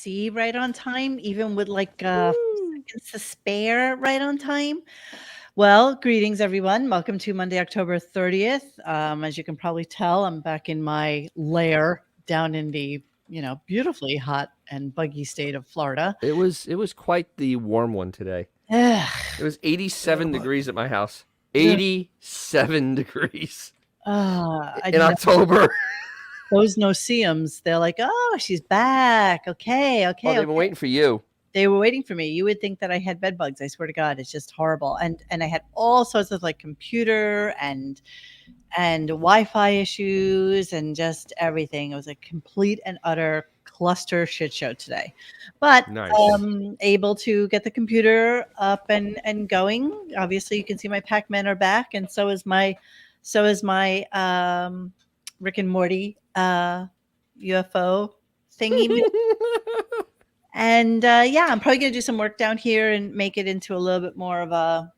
AC right on time, even with like seconds to spare right on time. Well, greetings, everyone. Welcome to Monday, October 30th. As you can probably tell, I'm back in my lair down in the beautifully hot and buggy state of Florida. It was quite the warm one today. Ugh, It was 87 degrees at my house. ugh, 87 degrees I in know October. those no-see-ums. They're like, oh, she's back. Okay, Oh, okay, they've been okay. waiting for you. They were waiting for me. You would think that I had bed bugs. I swear to God, it's just horrible. And I had all sorts of like computer and Wi-Fi issues and just everything. It was a complete and utter cluster shit show today. But Nice. able to get the computer up and going. Obviously, you can see my Pac-Men are back, and so is my Rick and Morty UFO thingy. And yeah, I'm probably gonna do some work down here and make it into a little bit more of a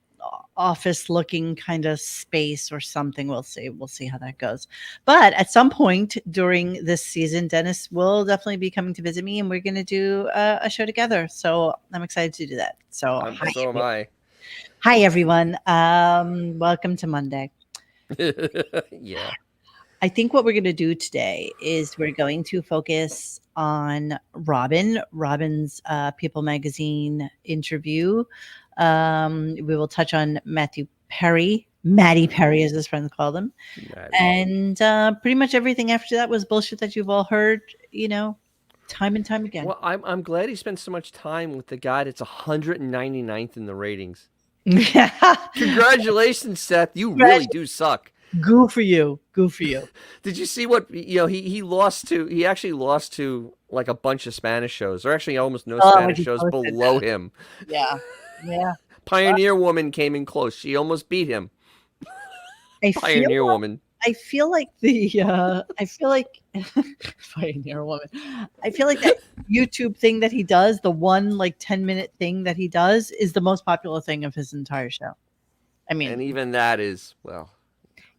office looking kind of space or something. We'll see. We'll see how that goes. But at some point during this season, Dennis will definitely be coming to visit me, and we're gonna do a show together. So I'm excited to do that. So So am I. hi everyone. Welcome to Monday. Yeah. I think what we're going to do today is we're going to focus on Robin's People Magazine interview. We will touch on Matthew Perry, Matty Perry, as his friends call him. Maddie. And pretty much everything after that was bullshit that you've all heard, time and time again. Well, I'm glad he spent so much time with the guy that's 199th in the ratings. Congratulations, Seth. You really do suck. Goo for you. Goo for you. Did you see what he lost to? He actually lost to like a bunch of Spanish shows. There are actually almost no Spanish shows below him. Yeah. Yeah. Pioneer Woman came in close. She almost beat him. Pioneer Woman. I feel like Pioneer Woman. I feel like that YouTube thing that he does, the one like 10-minute thing that he does, is the most popular thing of his entire show. I mean, and even that is, well.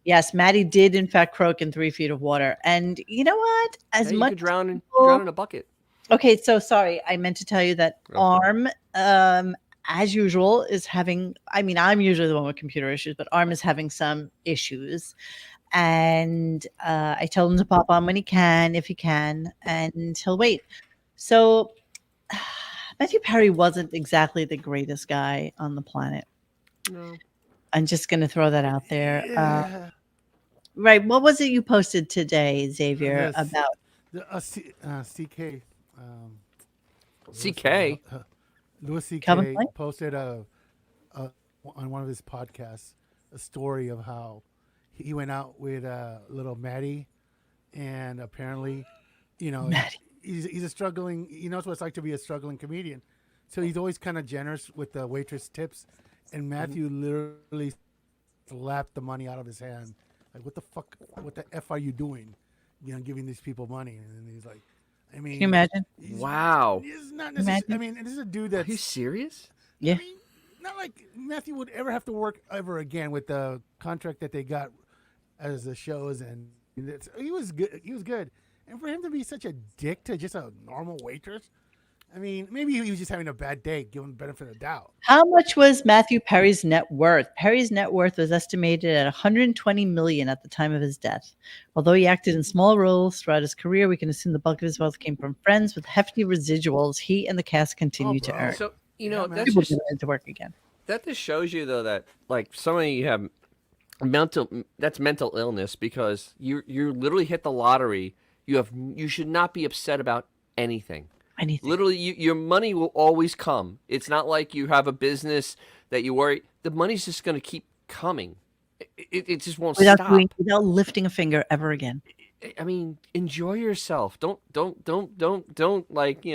Yes, Maddie did in fact croak in 3 feet of water. And you know what? As you much could drown in a bucket. Okay, so sorry. I meant to tell you that Arm, as usual, is having, I'm usually the one with computer issues, but Arm is having some issues. And I tell him to pop on when he can, if he can, and he'll wait. So Matthew Perry wasn't exactly the greatest guy on the planet. No. I'm just going to throw that out there. Yeah. Right. What was it you posted today, Xavier, about? CK. CK? Louis C.K. posted on one of his podcasts a story of how he went out with little Maddie, and apparently, he's a struggling. He knows what it's like to be a struggling comedian, so he's always kind of generous with the waitress tips. And Matthew literally slapped the money out of his hand. Like, what the fuck? What the F are you doing? Giving these people money. And he's like, I mean. Can you imagine? Wow. He's not necessarily. I mean, this is a dude that's. Are you serious? Yeah. I mean, not like Matthew would ever have to work ever again with the contract that they got as the shows. And he was good. He was good. And for him to be such a dick to just a normal waitress. I mean, maybe he was just having a bad day, given the benefit of the doubt. How much was Matthew Perry's net worth? Perry's net worth was estimated at $120 million at the time of his death. Although he acted in small roles throughout his career, we can assume the bulk of his wealth came from friends with hefty residuals. He and the cast continue to earn. So that's just to work again. That just shows you though that like some of you have mental illness because you literally hit the lottery. You should not be upset about anything. Literally, your money will always come. It's not like you have a business that you worry. The money's just going to keep coming. It just won't stop. Without lifting a finger ever again. I mean, enjoy yourself. Don't like,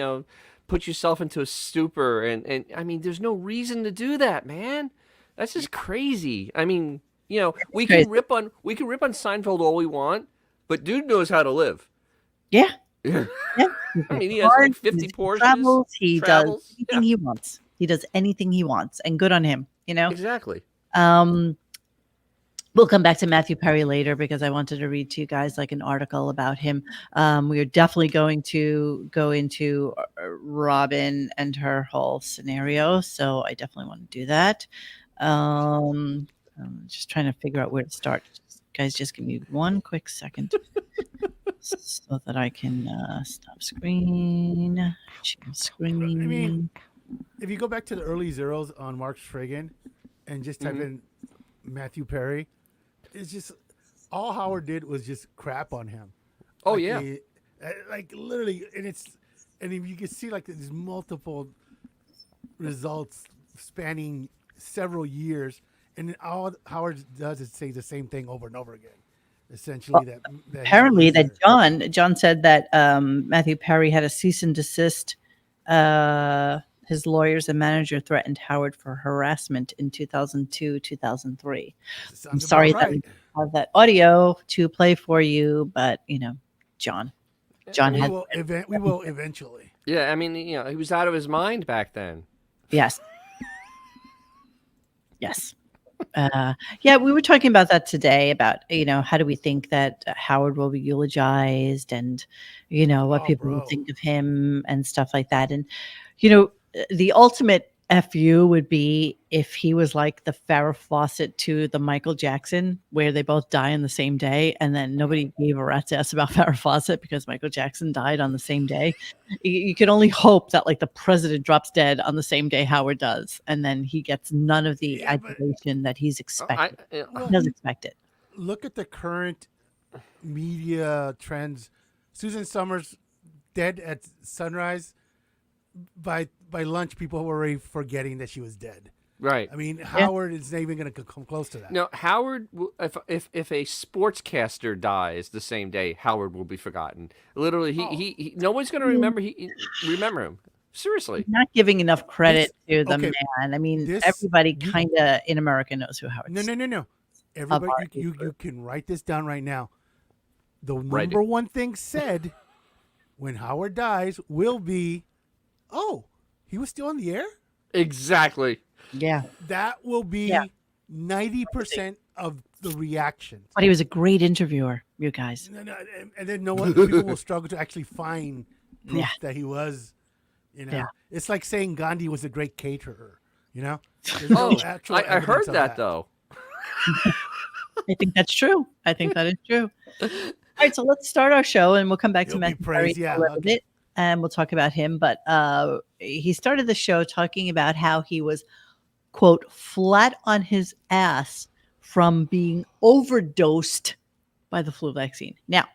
put yourself into a stupor. And I mean, there's no reason to do that, man. That's just crazy. I mean, we can rip on Seinfeld all we want, but dude knows how to live. Yeah. Yeah. I mean, he has like 50 Porsches. He does anything he wants. He does anything he wants, and good on him. Exactly. What We'll come back to Matthew Perry later because I wanted to read to you guys like an article about him. We are definitely going to go into Robin and her whole scenario, so I definitely want to do that. I'm just trying to figure out where to start. Guys, just give me one quick second so that I can stop screen, change screen. I mean, if you go back to the early zeros on Mark Friggin and just type in Matthew Perry, it's just all Howard did was just crap on him. Oh, like yeah. Like literally, and if you can see like there's multiple results spanning several years, and all Howard does is say the same thing over and over again. Essentially, that apparently that John said that Matthew Perry had a cease and desist. His lawyers and manager threatened Howard for harassment in 2002, 2003. I'm sorry that we have that audio to play for you, but John we will eventually. Yeah, I mean, he was out of his mind back then. Yes. Yes. Yeah, we were talking about that today about, how do we think that Howard will be eulogized and, what people will think of him and stuff like that. And, the ultimate FU would be if he was like the Farrah Fawcett to the Michael Jackson, where they both die on the same day. And then nobody gave a rat's ass about Farrah Fawcett because Michael Jackson died on the same day. You can only hope that like the president drops dead on the same day Howard does. And then he gets none of the adulation that he's expected. He does expect it. Look at the current media trends. Susan Summers dead at sunrise. By lunch, people were already forgetting that she was dead. Right. I mean, Howard is not even going to come close to that. No, Howard. If a sportscaster dies the same day, Howard will be forgotten. Literally, he no one's going to remember him. Seriously, not giving enough credit to the man. I mean, everybody kind of in America knows who Howard is. No. Everybody, you can write this down right now. The number one thing said when Howard dies will be, "Oh, he was still on the air?" Exactly. Yeah. That will be 90% of the reaction. But he was a great interviewer, you guys. No, and then people will struggle to actually find proof that he was, It's like saying Gandhi was a great caterer, There's no actual I heard that though. I think that's true. I think that is true. All right, so let's start our show, and we'll come back to Matthew Perry a little bit, and we'll talk about him. But he started the show talking about how he was, quote, flat on his ass from being overdosed by the flu vaccine. Now,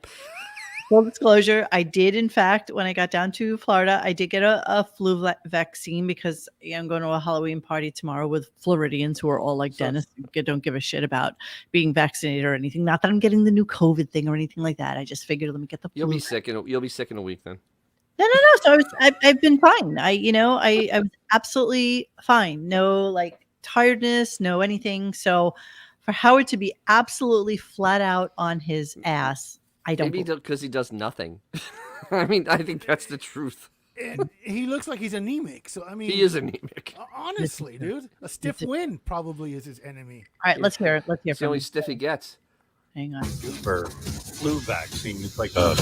full disclosure, I did, in fact, when I got down to Florida, I did get a flu vaccine because I'm going to a Halloween party tomorrow with Floridians who are all like Dennis, don't give a shit about being vaccinated or anything. Not that I'm getting the new COVID thing or anything like that. I just figured, let me get the flu. You'll be sick in a week then. No. So I've been fine. I was absolutely fine. No like tiredness, no anything. So for Howard to be absolutely flat out on his ass, I don't. Maybe because he does nothing. I mean, I think that's the truth. And he looks like he's anemic. So I mean, he is anemic. Honestly, dude, a stiff wind probably is his enemy. All right, let's hear it. It's the only stiff he gets. Hang on. For flu vaccine, it's like a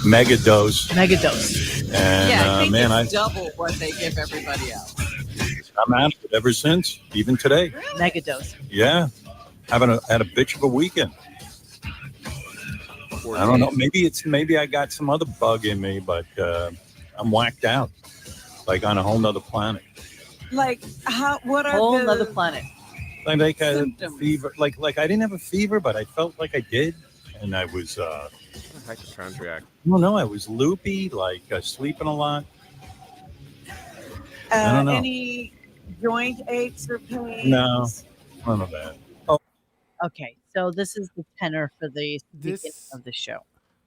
mega dose. Mega dose. And I think it's double what they give everybody else. I'm at it ever since, even today. Really? Mega dose. Yeah, had a bitch of a weekend. I don't know. Maybe I got some other bug in me, but I'm whacked out, like on a whole nother planet. Like what are whole the nother planet? Like I had a fever. Like I didn't have a fever, but I felt like I did, and I was. Hypochondriac. No, I was loopy, like sleeping a lot. I don't know. Any joint aches or pains? No, none of that. Oh. Okay, so this is the tenor for the beginning of the show.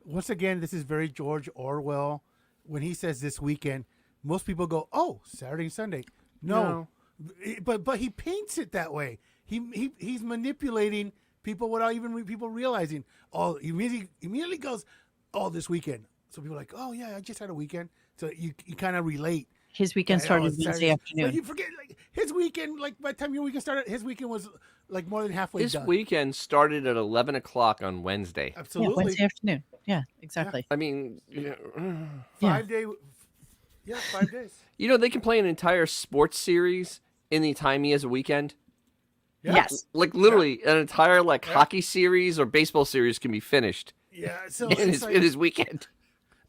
Once again, this is very George Orwell. When he says this weekend, most people go, "Oh, Saturday and Sunday." No. But he paints it that way. He's manipulating people without even people realizing. Oh, he immediately goes, "Oh, this weekend." So people are like, "Oh yeah, I just had a weekend." So you kind of relate. His weekend started Wednesday afternoon. But you forget, like his weekend. Like by the time your weekend started, his weekend was like more than halfway This done. weekend started at 11 o'clock on Wednesday. Absolutely. Yeah, Wednesday afternoon. Yeah, exactly. I mean, 5 day. Yeah, 5 days. you know, they can play an entire sports series in the time he has a weekend. Yeah. Yes. Like literally an entire hockey series or baseball series can be finished Yeah. So in it's his weekend.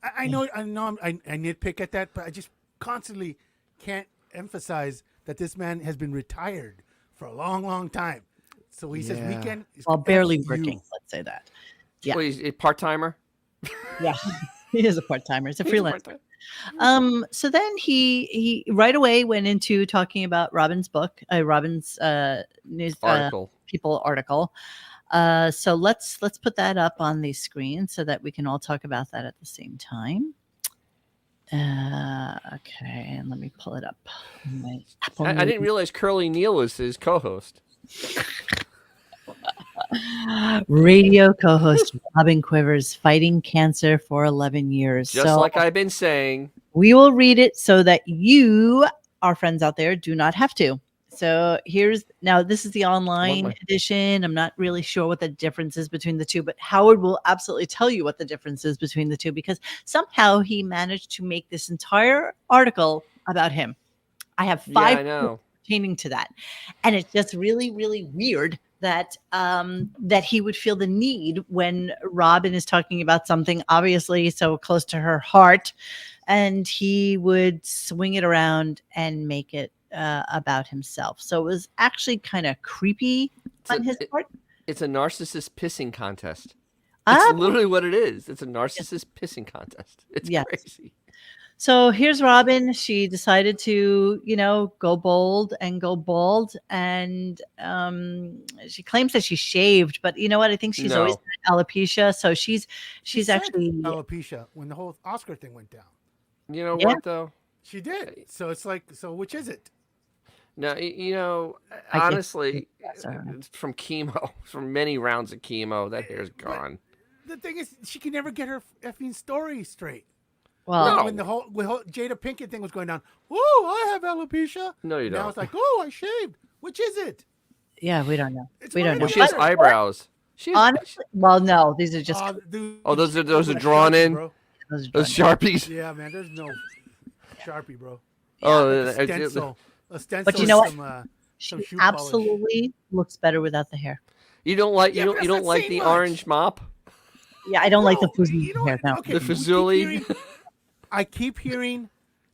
I know I nitpick at that, but I just constantly can't emphasize that this man has been retired for a long, long time. So he says weekend is barely F you. working. Let's say that. Yeah. Well, he's a part-timer. Yeah, he is a part-timer. He's a He's a freelancer. part-timer. So then he right away went into talking about Robin's book, Robin's news Article. People article. So let's put that up on the screen so that we can all talk about that at the same time. Okay, and let me pull it up. I didn't realize Curly Neal was his co-host. Radio co-host Robin Quivers fighting cancer for 11 years. Just like I've been saying. We will read it so that you, our friends out there, do not have to. So this is the online edition. I'm not really sure what the difference is between the two, but Howard will absolutely tell you what the difference is between the two because somehow he managed to make this entire article about him. I have 5 pertaining to that. And it's just really, really weird that that he would feel the need when Robin is talking about something obviously so close to her heart, and he would swing it around and make it about himself. So it was actually kind of creepy on his part. It's a narcissist pissing contest. It's literally what it is. It's a narcissist pissing contest. It's crazy. So here's Robin. She decided to, go bold and go bald. And she claims that she shaved, but you know what? I think she's always had alopecia. So she's actually alopecia when the whole Oscar thing went down. You know what though? She did. So it's like, which is it? No, honestly, from chemo, from many rounds of chemo, that hair's gone. The thing is, she can never get her effing story straight. Well, when the whole Jada Pinkett thing was going down, I have alopecia. No, you don't. Now it's like, I shaved. Which is it? Yeah, we don't know. We don't know. Well, she has eyebrows. Honestly, well, no, these are just. Those are drawn in. Bro. Those Sharpies. Yeah, man. There's no Sharpie, bro. A stencil. But you know what? She absolutely looks better without the hair. You don't like you don't like the orange mop? Yeah, I don't like the fuzzy hair now. Okay, the fazuli. I keep hearing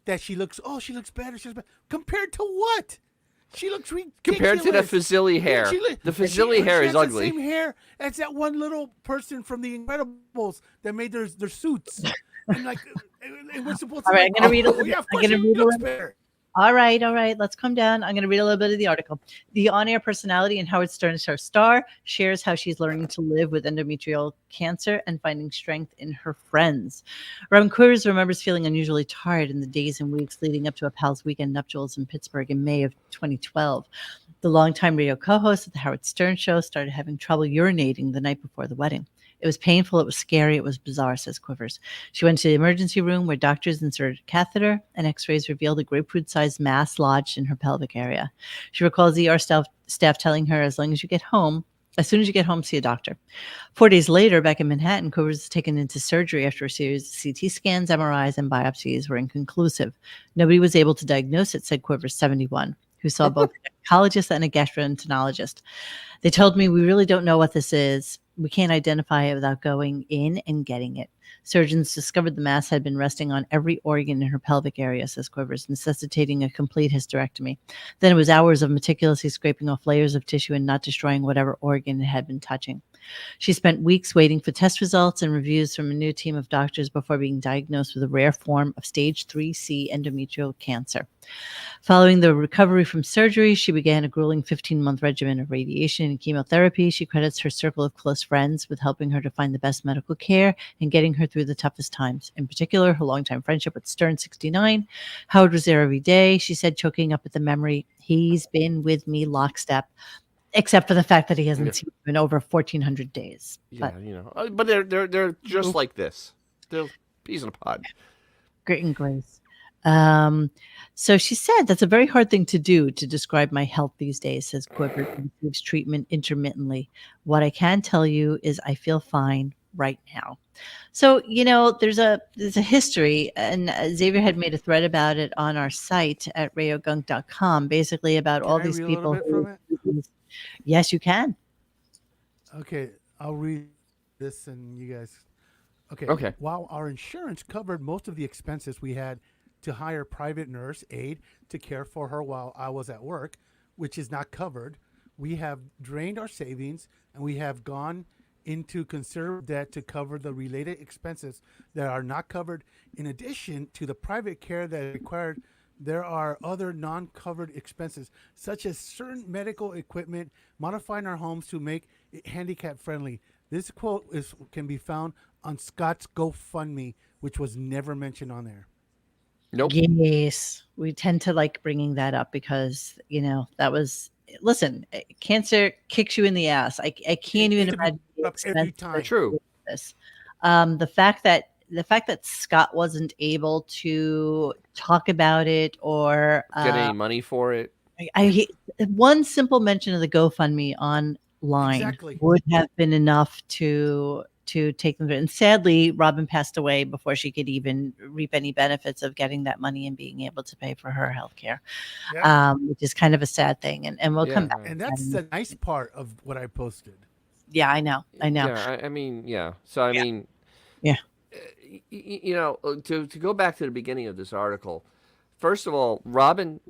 that she looks better. Compared to what? She looks ridiculous. Compared to the Fazili hair. The Fazili hair is ugly. The same hair as that one little person from The Incredibles that made their suits. And it was supposed to. All right, I'm going to read a little bit. I'm going to read a little bit. All right. Let's calm down. I'm going to read a little bit of the article. The on-air personality and Howard Stern's her star shares how she's learning to live with endometrial cancer and finding strength in her friends. Robin Quivers remembers feeling unusually tired in the days and weeks leading up to a pal's weekend nuptials in Pittsburgh in May of 2012. The longtime radio co-host of the Howard Stern Show started having trouble urinating the night before the wedding. It was painful. It was scary. It was bizarre, says Quivers. She went to the emergency room where doctors inserted a catheter and x-rays revealed a grapefruit-sized mass lodged in her pelvic area. She recalls ER staff telling her, as soon as you get home, see a doctor. 4 days later, back in Manhattan, Quivers was taken into surgery after a series of CT scans, MRIs, and biopsies were inconclusive. Nobody was able to diagnose it, said Quivers, 71, who saw both a gynecologist and a gastroenterologist. They told me, we really don't know what this is. We can't identify it without going in and getting it. Surgeons discovered the mass had been resting on every organ in her pelvic area, says Quivers, necessitating a complete hysterectomy. Then it was hours of meticulously scraping off layers of tissue and not destroying whatever organ it had been touching. She spent weeks waiting for test results and reviews from a new team of doctors before being diagnosed with a rare form of stage 3C endometrial cancer. Following the recovery from surgery, she began a grueling 15-month regimen of radiation and chemotherapy. She credits her circle of close friends with helping her to find the best medical care and getting her through the toughest times. In particular, her longtime friendship with Stern 69. Howard was there every day, she said, choking up at the memory. He's been with me lockstep, except for the fact that he hasn't seen him in over 1,400 days. Yeah, but they're just like this. They're peas in a pod. Grit and grace. So she said, that's a very hard thing to do to describe my health these days, says Quivers, who receives treatment intermittently. What I can tell you is I feel fine right now. So, there's a history, and Xavier had made a thread about it on our site at radiogunk.com, basically about all these people. Read a little bit from it? Yes, you can. Okay, I'll read this and you guys. Okay. While our insurance covered most of the expenses we had to hire private nurse aide to care for her while I was at work, which is not covered, we have drained our savings and we have gone into conservative debt to cover the related expenses that are not covered. In addition to the private care that is required, there are other non-covered expenses, such as certain medical equipment, modifying our homes to make it handicap friendly. This quote can be found on Scott's GoFundMe, which was never mentioned on there. Nope. Yes, we tend to like bringing that up because, that was, listen, cancer kicks you in the ass. I can't even imagine every time. True. This. The fact that Scott wasn't able to talk about it or Get any money for it. One simple mention of the GoFundMe online would have been enough to take them. And sadly, Robin passed away before she could even reap any benefits of getting that money and being able to pay for her health care, which is kind of a sad thing. And we'll come back. And that's the nice part of what I posted. Yeah, I know. Yeah, I mean, yeah. So, I mean, to go back to the beginning of this article, first of all, Robin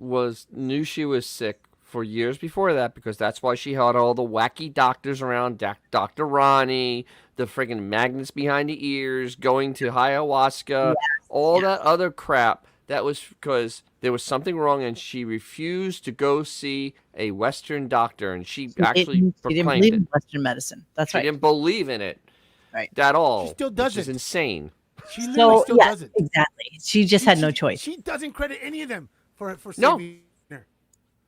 knew she was sick for years before that because that's why she had all the wacky doctors around, Dr. Ronnie, the friggin' magnets behind the ears, going to ayahuasca, that other crap. That was because there was something wrong and she refused to go see a Western doctor, and she actually proclaimed didn't believe in Western medicine. That's right. She didn't believe in it at all. She still doesn't. Which is insane. She literally still doesn't. Exactly. She just had no choice. She doesn't credit any of them for saving her.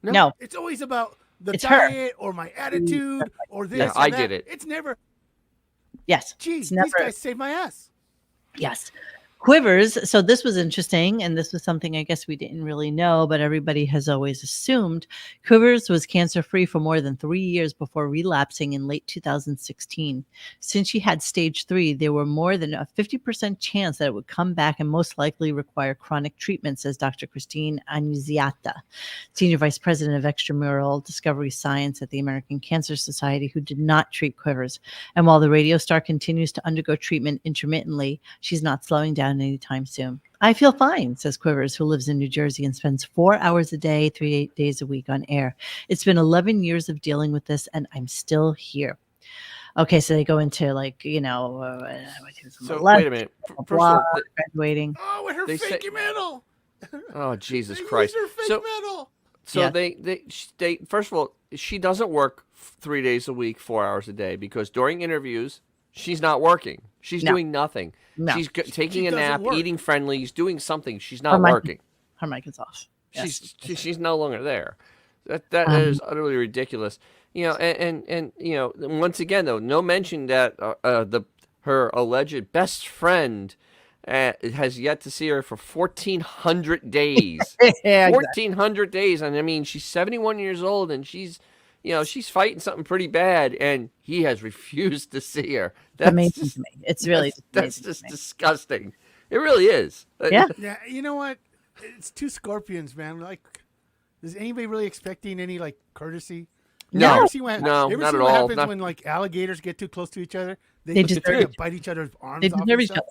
No. It's always about the diet or my attitude or this. Yeah, I get it. It's never. Yes. Geez, these guys saved my ass. Yes. Quivers. So this was interesting, and this was something I guess we didn't really know, but everybody has always assumed. Quivers was cancer-free for more than 3 years before relapsing in late 2016. Since she had stage 3, there were more than a 50% chance that it would come back and most likely require chronic treatment, says Dr. Christine Annunziata, Senior Vice President of Extramural Discovery Science at the American Cancer Society, who did not treat Quivers. And while the radio star continues to undergo treatment intermittently, she's not slowing down anytime soon. I feel fine, says Quivers, who lives in New Jersey and spends 4 hours a day, 3 days a week on air. It's been 11 years of dealing with this, and I'm still here. Okay, so they go into so wait a minute. First of all, graduating. Oh, with her fake metal. Oh, Jesus Christ! Her fake metal. So they first of all, she doesn't work 3 days a week, 4 hours a day, because during interviews she's not working. She's doing nothing. No. She's taking a nap, eating friendly. She's doing something. She's not working. Her mic is off. She's no longer there. That is utterly ridiculous. And once again though, no mention that her alleged best friend has yet to see her for 1,400 days. 1,400 days, and I mean she's 71 years old, and she's fighting something pretty bad, and he has refused to see her. That's amazing to me. It's really that's just disgusting. It really is. Yeah. Yeah. You know what? It's two scorpions, man. Like, is anybody really expecting any courtesy? No, not at all. What happens when alligators get too close to each other? They just bite each other's arms. They deserve each other.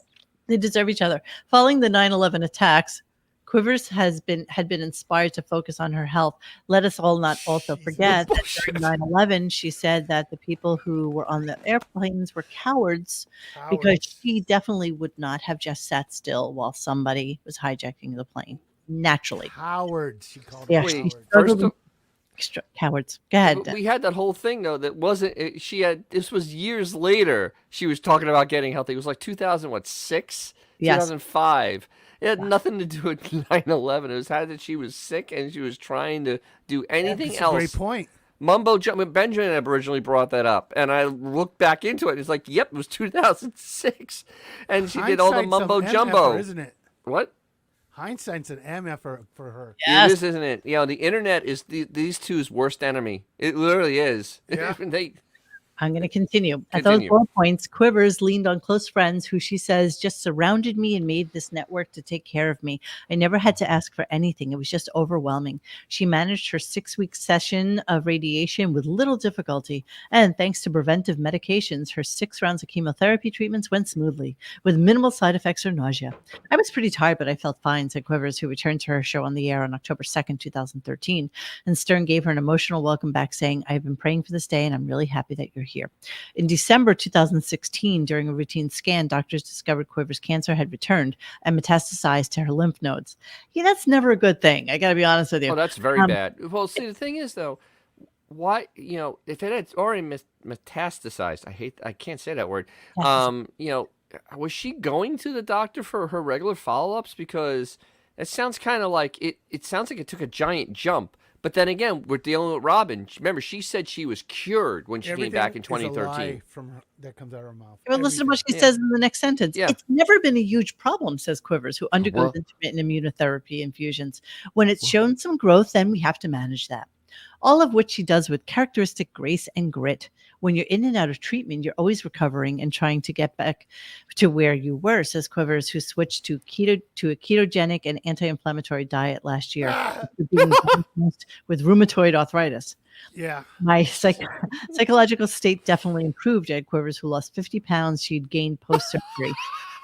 They deserve each other. Following the 9/11 attacks, Quivers had been inspired to focus on her health. Let us all not also forget that during 9/11, she said that the people who were on the airplanes were cowards because she definitely would not have just sat still while somebody was hijacking the plane. Naturally. Cowards, she called them. Cowards. Go ahead. We had that whole thing though that wasn't. This was years later. She was talking about getting healthy. It was like 2006, 2005. It had nothing to do with 9/11. It was that she was sick and she was trying to do anything else. Great point. Benjamin originally brought that up, and I looked back into it. It's like, yep, it was 2006, and she did all the mumbo jumbo, isn't it? What? hindsight's an MF for her. Yes. It is, isn't it? The internet is these two's worst enemy. It literally is. Yeah. I'm going to continue. At those low points, Quivers leaned on close friends who she says just surrounded me and made this network to take care of me. I never had to ask for anything. It was just overwhelming. She managed her 6-week session of radiation with little difficulty. And thanks to preventive medications, her 6 rounds of chemotherapy treatments went smoothly with minimal side effects or nausea. I was pretty tired, but I felt fine, said Quivers, who returned to her show on the air on October 2nd, 2013. And Stern gave her an emotional welcome back, saying, I've been praying for this day, and I'm really happy that you're here. In December 2016, during a routine scan, doctors discovered Quivers' cancer had returned and metastasized to her lymph nodes. Yeah, that's never a good thing. I got to be honest with you. Oh, that's very bad. Well, see, the thing is, though, why, if it had already metastasized, I can't say that word. Was she going to the doctor for her regular follow-ups? Because it sounds kind of like it sounds like it took a giant jump. But then again, we're dealing with Robin. Remember, she said she was cured when she came back in 2013. Is a lie from her, that comes out of her mouth. Well, listen to what she says in the next sentence. Yeah. It's never been a huge problem, says Quivers, who undergoes intermittent immunotherapy infusions. When it's shown some growth, then we have to manage that. All of which she does with characteristic grace and grit. When you're in and out of treatment, you're always recovering and trying to get back to where you were, says Quivers, who switched to a ketogenic and anti-inflammatory diet last year after being diagnosed with rheumatoid arthritis. Yeah. My psychological state definitely improved, Ed Quivers, who lost 50 pounds she'd gained post-surgery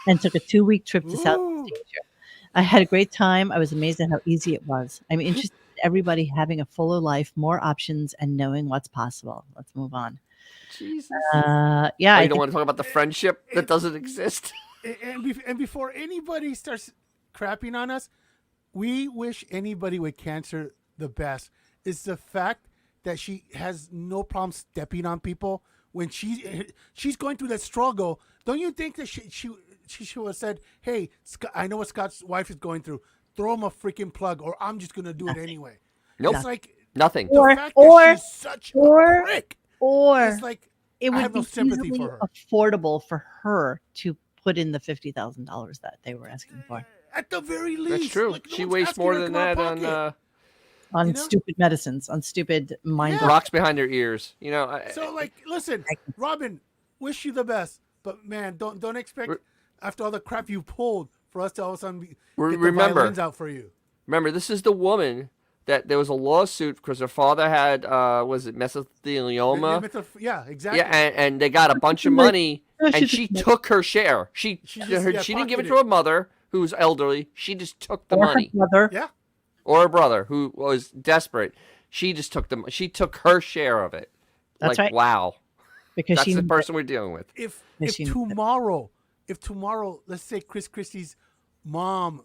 and took a 2-week trip to Southeast Asia. I had a great time. I was amazed at how easy it was. I'm interested in everybody having a fuller life, more options, and knowing what's possible. Let's move on. Jesus. Yeah. You don't want to talk about the friendship that doesn't exist. And before anybody starts crapping on us, we wish anybody with cancer the best. It's the fact that she has no problem stepping on people when she's going through that struggle. Don't you think that she would have said, "Hey, Scott, I know what Scott's wife is going through. Throw him a freaking plug, or I'm just gonna do it anyway." Nope. It's like nothing. The fact that she's such a prick. Or it's like it would have no be sympathy easily for her. affordable for her to put in the $50,000 that they were asking for. At the very least, That's true. Like, no She one's wastes asking more her to than come out that of pocket. on stupid medicines, on stupid mind. Rocks behind her ears. So, like, listen, Robin, wish you the best, but man, don't expect after all the crap you pulled for us to all of a sudden get the violins out for you. Remember, this is the woman that there was a lawsuit because her father had was it mesothelioma? Yeah, exactly. Yeah, and they got a bunch of money, and she took her share. She didn't give it to her mother, who was elderly. She just took the money. Her brother. Yeah. Or her brother, who was desperate. She just took them. She took her share of it. That's like, right. Wow. Because that's the person we're dealing with. If tomorrow, let's say Chris Christie's mom,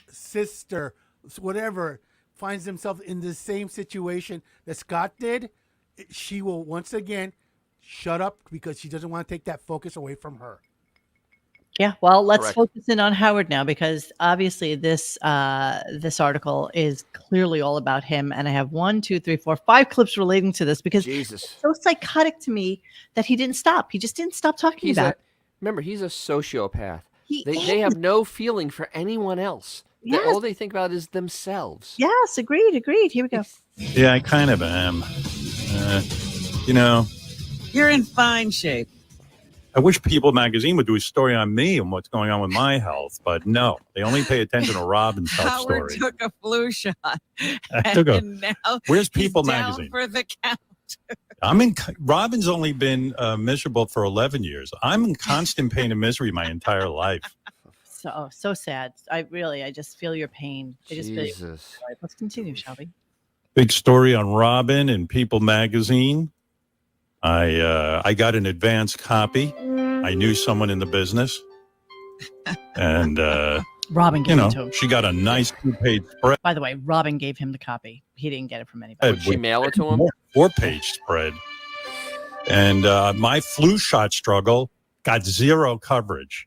sister, whatever, finds themselves in the same situation that Scott did, she will once again shut up because she doesn't want to take that focus away from her. Yeah, well, let's Correct. focus in on Howard now, because obviously this article is clearly all about him, and I have 1, 2, 3, 4, 5 clips relating to this because Jesus. it's so psychotic to me that he didn't stop. He just didn't stop talking about it. Remember, he's a sociopath. He They have no feeling for anyone else. Yes. All they think about is themselves. Yes, agreed. Here we go. Yeah, I kind of am. You're in fine shape. I wish People magazine would do a story on me and what's going on with my health, but no, they only pay attention to Robin's health Howard story. took a flu shot. Now Where's People he's down magazine? for the count. Robin's only been miserable for 11 years. I'm in constant pain and misery my entire life. So sad. I just feel your pain. I just feel your... All right, let's continue, shall we? Big story on Robin in People magazine. I got an advance copy. I knew someone in the business, and Robin gave it to him. she got a nice 2-page spread. By the way, Robin gave him the copy. He didn't get it from anybody. Did she mail it to him? 4-page spread. And my flu shot struggle got 0 coverage.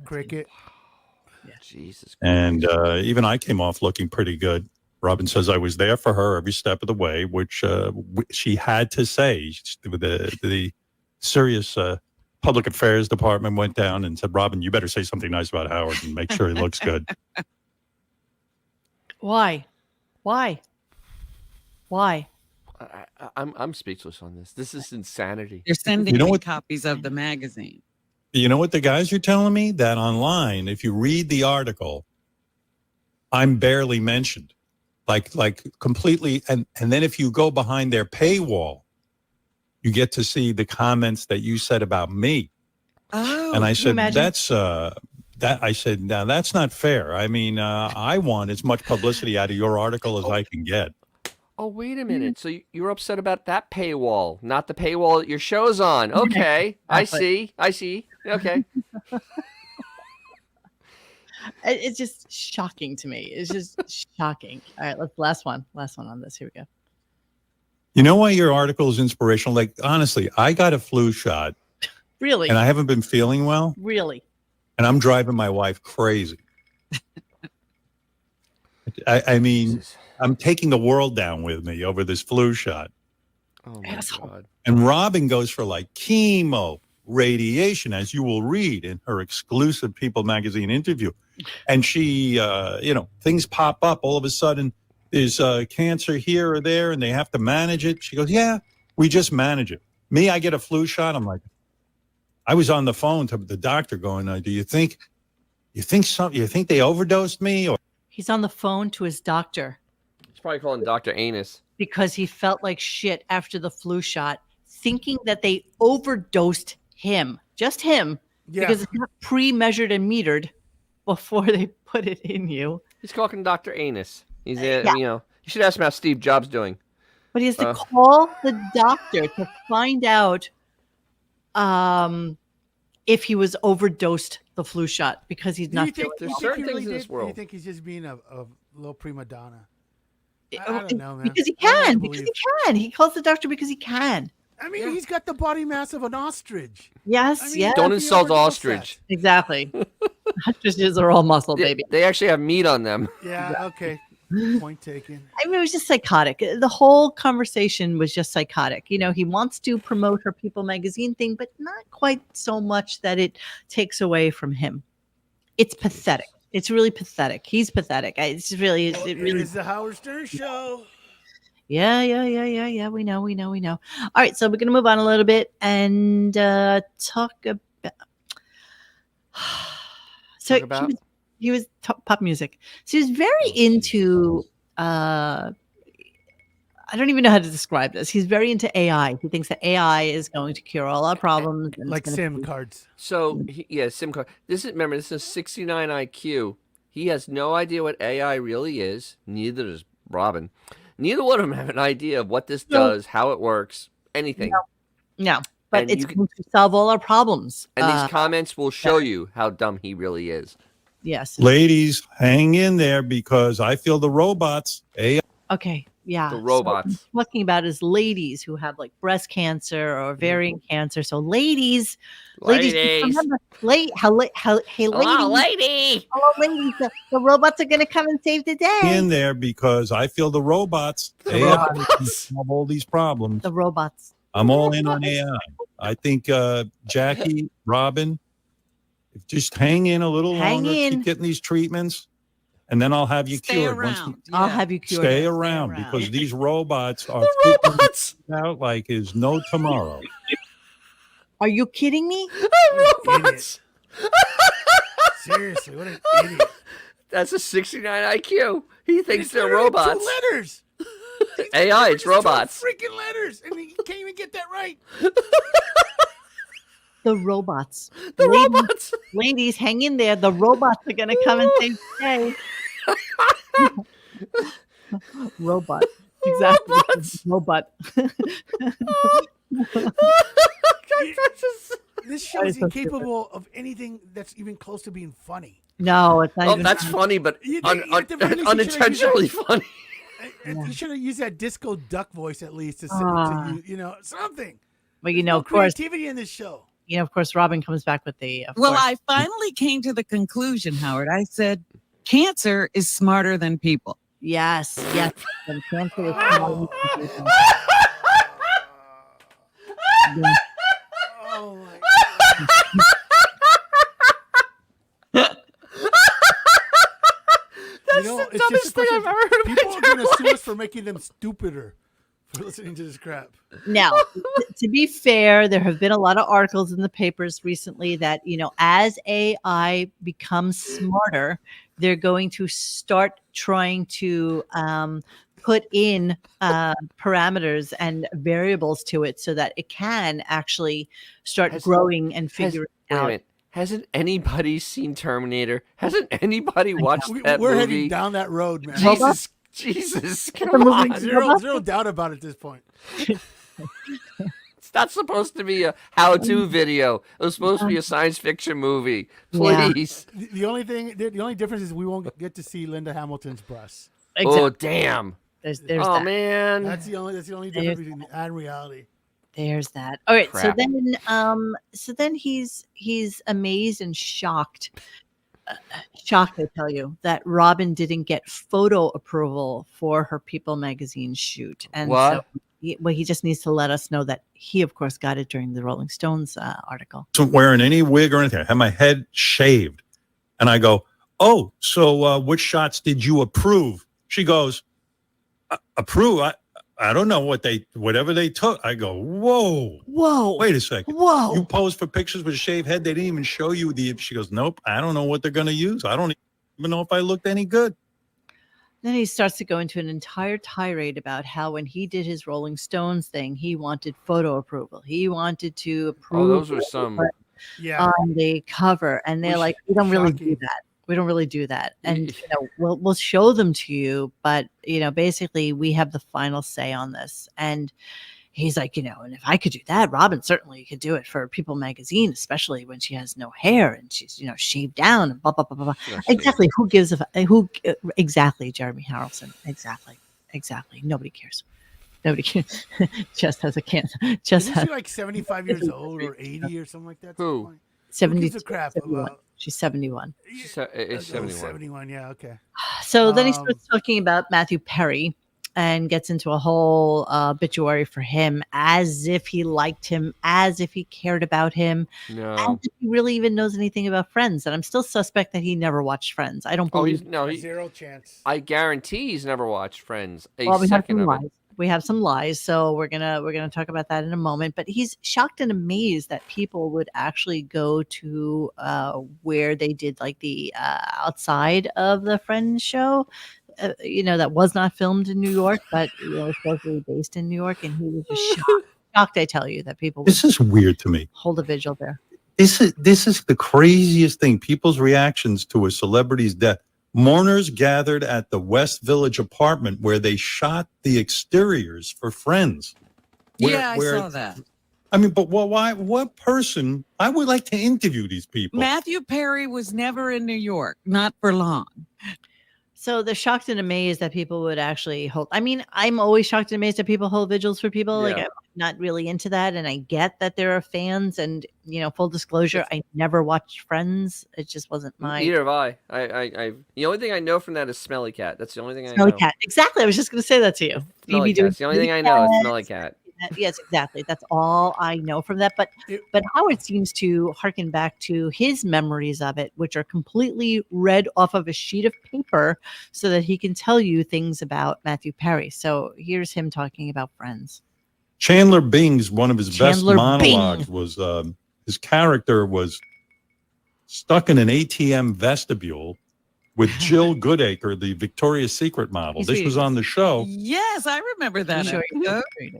Cricket. Yeah. Jesus. And even I came off looking pretty good. Robin says I was there for her every step of the way, which she had to say with the serious public affairs department went down and said, Robin, you better say something nice about Howard and make sure he looks good. Why? I'm speechless on this. This is insanity. You're sending me copies of the magazine. You know what the guys are telling me? That online, if you read the article, I'm barely mentioned. Like completely. And then if you go behind their paywall, you get to see the comments that you said about me. Oh, and I said, I said, now that's not fair. I mean, I want as much publicity out of your article as I can get. Oh, wait a minute. So you're upset about that paywall, not the paywall that your show's on. Okay. I see. Okay. It's just shocking to me. It's just shocking. All right, last one on this. Here we go. You know why your article is inspirational? Like, honestly, I got a flu shot. Really? And I haven't been feeling well. Really? And I'm driving my wife crazy. I mean, Jesus. I'm taking the world down with me over this flu shot. Oh, my God. And Robin goes for like chemo, radiation, as you will read in her exclusive People magazine interview. And she, things pop up all of a sudden. There's cancer here or there, and they have to manage it. She goes, yeah, we just manage it. Me, I get a flu shot. I'm like, I was on the phone to the doctor going, do you think they overdosed me? Or he's on the phone to his doctor. He's probably calling Dr. Anus. Because he felt like shit after the flu shot, thinking that they overdosed him. Just him. Yeah. Because it's not pre-measured and metered before they put it in you. He's calling Dr. Anus. He's, you should ask him how Steve Jobs doing. But he has to call the doctor to find out if he was overdosed the flu shot because he's not. There's certain things in this world. Do you think he's just being a little prima donna? I don't know, man. Because he can. He calls the doctor because he can. I mean, he's got the body mass of an ostrich. Yes, yes. Don't insult ostrich. Exactly. Ostriches are all muscle, baby. They actually have meat on them. Yeah, okay. Point taken. I mean, it was just psychotic. The whole conversation was just psychotic. You know, he wants to promote her People magazine thing, but not quite so much that it takes away from him. It's pathetic. It's really pathetic. He's pathetic. It really is the Howard Stern show. Yeah. We know. All right, so we're gonna move on a little bit and talk about. He was pop music. So he was very into. I don't even know how to describe this. He's very into AI. He thinks that AI is going to cure all our problems. Like SIM cards. So SIM card. This is 69 IQ. He has no idea what AI really is. Neither does Robin. Neither one of them have an idea of what this does, how it works, anything. No. But it's going to solve all our problems. And these comments will show you how dumb he really is. Yes. Ladies, hang in there because I feel the robots. AI. Okay. Yeah. The robots. So what I'm talking about is ladies who have like breast cancer or ovarian cancer. So ladies. Remember, hey, ladies. Hello, lady. Hello, ladies. The robots are going to come and save the day. In there because I feel the robots. AI can solve all these problems. The robots. I'm all in on AI. I think Jackie, Robin, just hang in a little longer. Keep getting these treatments. And then I'll have you cured. I'll have you cured. Stay around because these robots are out like is no tomorrow. Are you kidding me? Robots. Seriously, what an idiot. That's a 69 IQ. He thinks they're robots. 2 letters. AI, it's robots. Freaking letters. I mean, you can't even get that right. The robots. Robots. Ladies, hang in there. The robots are going to come and save the day. Robot. Exactly. Robots. Robot. This show is incapable of anything that's even close to being funny. No, it's not. Oh, that's funny, but unintentionally funny. You should have used that disco duck voice at least to something. Well, of course, creativity in this show. Of course, Robin comes back with the. I finally came to the conclusion, Howard. I said, cancer is smarter than people. Yes. And cancer is smarter than people. Oh my God. for making them stupider for listening to this crap. Now, to be fair, there have been a lot of articles in the papers recently that, as AI becomes smarter, they're going to start trying to put in parameters and variables to it so that it can actually start growing and figuring Wait a out. minute. Hasn't anybody seen Terminator? Hasn't anybody watched that We're movie? heading down that road, man. Jesus, come on. Zero doubt about it at this point. It's not supposed to be a how-to video. It was supposed to be a science fiction movie. Please. Yeah. The only difference is we won't get to see Linda Hamilton's breasts. Exactly. Oh, damn. There's Oh, that. man. That's the only difference between that and reality. There's that. All right. Crap. So then he's amazed and shocked. Shocked, I tell you, that Robin didn't get photo approval for her People magazine shoot. And What? so he just needs to let us know that he, of course, got it during the Rolling Stones article. I wasn't wearing any wig or anything. I had my head shaved. And I go, oh, so which shots did you approve? She goes, approve? I don't know whatever they took. I go, whoa. Wait a second. Whoa. You posed for pictures with a shaved head. They didn't even show you she goes, nope. I don't know what they're going to use. I don't even know if I looked any good. Then he starts to go into an entire tirade about how when he did his Rolling Stones thing, he wanted photo approval. He wanted to approve. Oh, those were some. On the cover. And they're like, we don't really do that. We don't really do that. And we'll show them to you, but basically we have the final say on this. And he's like, and if I could do that, Robin certainly could do it for People magazine, especially when she has no hair and she's shaved down and blah blah blah blah. Exactly. Who gives exactly, Jeremy Harrelson. Exactly. Nobody cares. Nobody cares. Just has a cancer. Isn't she like 75 years old or 80 or something like that? Who? 70. Who gives a crap about? She's 71. It's 71. 71, yeah, okay. So then he starts talking about Matthew Perry and gets into a whole obituary for him as if he liked him, as if he cared about him, No. as if he really even knows anything about Friends. And I'm still suspect that he never watched Friends. I don't believe. Zero chance. I guarantee he's never watched Friends. We have some lies. We have some lies, so we're gonna talk about that in a moment. But he's shocked and amazed that people would actually go to where they did like the outside of the Friends show. That was not filmed in New York, but supposed to be based in New York, and he was just shocked. I tell you that people. This is weird to me. Hold a vigil there. This is the craziest thing. People's reactions to a celebrity's death. Mourners gathered at the West Village apartment where they shot the exteriors for Friends. I saw that. I mean, but why? What person? I would like to interview these people. Matthew Perry was never in New York, not for long. So they're shocked and amazed that people would actually hold. I mean, I'm always shocked and amazed that people hold vigils for people. Yeah. Like, I'm not really into that. And I get that there are fans. And, full disclosure, I never watched Friends. It just wasn't my. Neither have I. I the only thing I know from that is Smelly Cat. That's the only thing I know. Smelly Cat. Exactly. I was just going to say that to you. Smelly Cat. That's the only thing I know is Smelly Cat. Yes, exactly. That's all I know from that. But Howard seems to harken back to his memories of it, which are completely read off of a sheet of paper so that he can tell you things about Matthew Perry. So here's him talking about Friends. Chandler Bing's one of his best monologues was his character was stuck in an ATM vestibule with Jill Goodacre, the Victoria's Secret model. This was on the show. Yes, I remember that. Sure.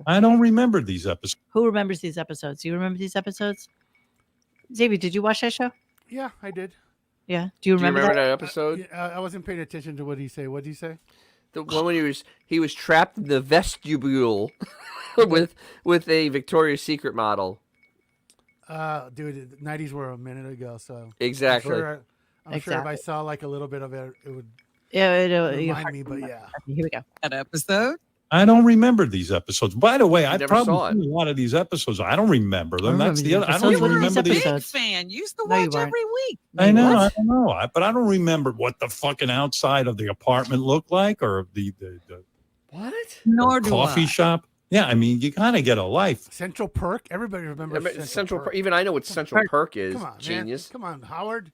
I don't remember these episodes. Who remembers these episodes? Do you remember these episodes? Xavier, did you watch that show? Yeah, I did. Yeah. Do you remember, that episode? I wasn't paying attention to what he say. What did he say? The one when he was trapped in the vestibule with a Victoria's Secret model. Dude, the 90s were a minute ago, so exactly. I'm sure if I saw like a little bit of it, it would remind me. But yeah, here we go. That episode. I don't remember these episodes. By the way, I never probably saw it. seen a lot of these episodes. I don't remember them. That's the other. I episodes. don't You even were remember a these. big fan. You used to No, you watch weren't. every week. I know. What? I don't know. But I don't remember what the fucking outside of the apartment looked like or the What? Nor do coffee I. shop. Yeah, I mean, you gotta get a life. Central Perk. Everybody remembers Central Perk. Even I know what Central Perk is. Come on, Genius. Man. Come on, Howard.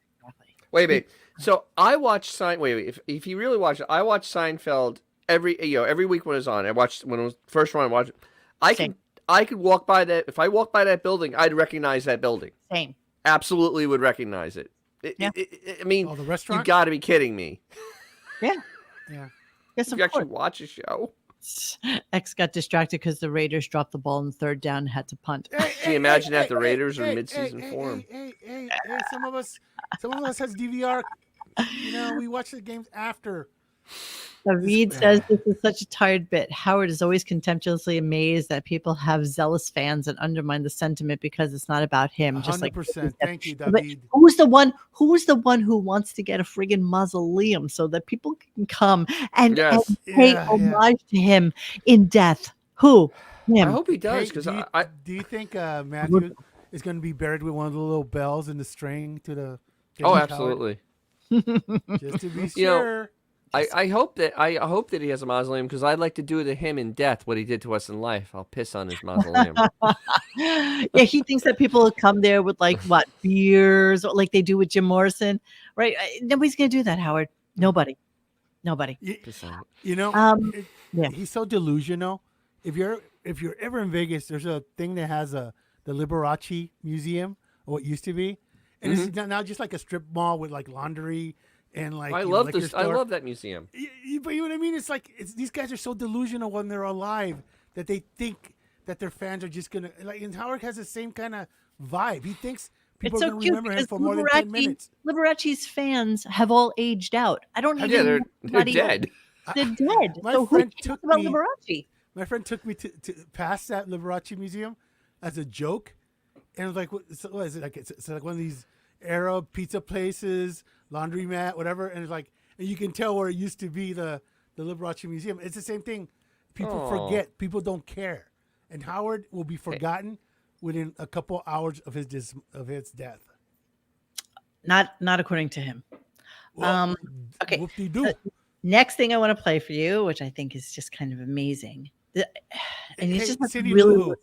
Wait. So I watched Wait. If you really watch it, I watched Seinfeld every week when it was on. I watched when it was first run. I watched. Same. I could walk by that. If I walked by that building, I'd recognize that building. Same. Absolutely would recognize it. Yeah. I mean, the restaurant. You got to be kidding me. Yeah. Yeah. Yes, If of you actually course. watch a show. X got distracted because the Raiders dropped the ball in third down and had to punt. Can you imagine that the Raiders are mid-season form? Hey, some of us has DVR. You know, we watch the games after. Reed says this is such a tired bit. Howard is always contemptuously amazed that people have zealous fans and undermine the sentiment because it's not about him. 100%. Thank you, But David. who's the one who wants to get a friggin' mausoleum so that people can come and pay homage to him in death? Who? Him. I hope he does Hey, because do you think Matthew is going to be buried with one of the little bells in the string to the? Absolutely. Just to be sure. I hope that he has a mausoleum because I'd like to do to him in death what he did to us in life. I'll piss on his mausoleum. Yeah, he thinks that people will come there with beers, or like they do with Jim Morrison, right? Nobody's gonna do that, Howard. Nobody. You know, yeah. He's so delusional. If you're ever in Vegas, there's a thing that has the Liberace Museum, or what used to be, and it's now just like a strip mall with like laundry. And like I love this. I love that museum. But you know what I mean? It's like these guys are so delusional when they're alive that they think that their fans are just gonna like. And Howard has the same kind of vibe. He thinks people are gonna remember him for more than 10 minutes. Liberace's fans have all aged out. I don't even. Yeah, they're dead. They're dead. My friend took about me. Liberace? My friend took me to past that Liberace museum as a joke, and it was like, what is it like? It's like one of these Arab pizza places. Laundromat, whatever, and it's like, and you can tell where it used to be the Liberace Museum. It's the same thing. People forget. People don't care, and Howard will be forgotten within a couple hours of his death. Not according to him. Well, okay. Whoop-de-doo. Next thing I want to play for you, which I think is just kind of amazing, and he's just Cindy really.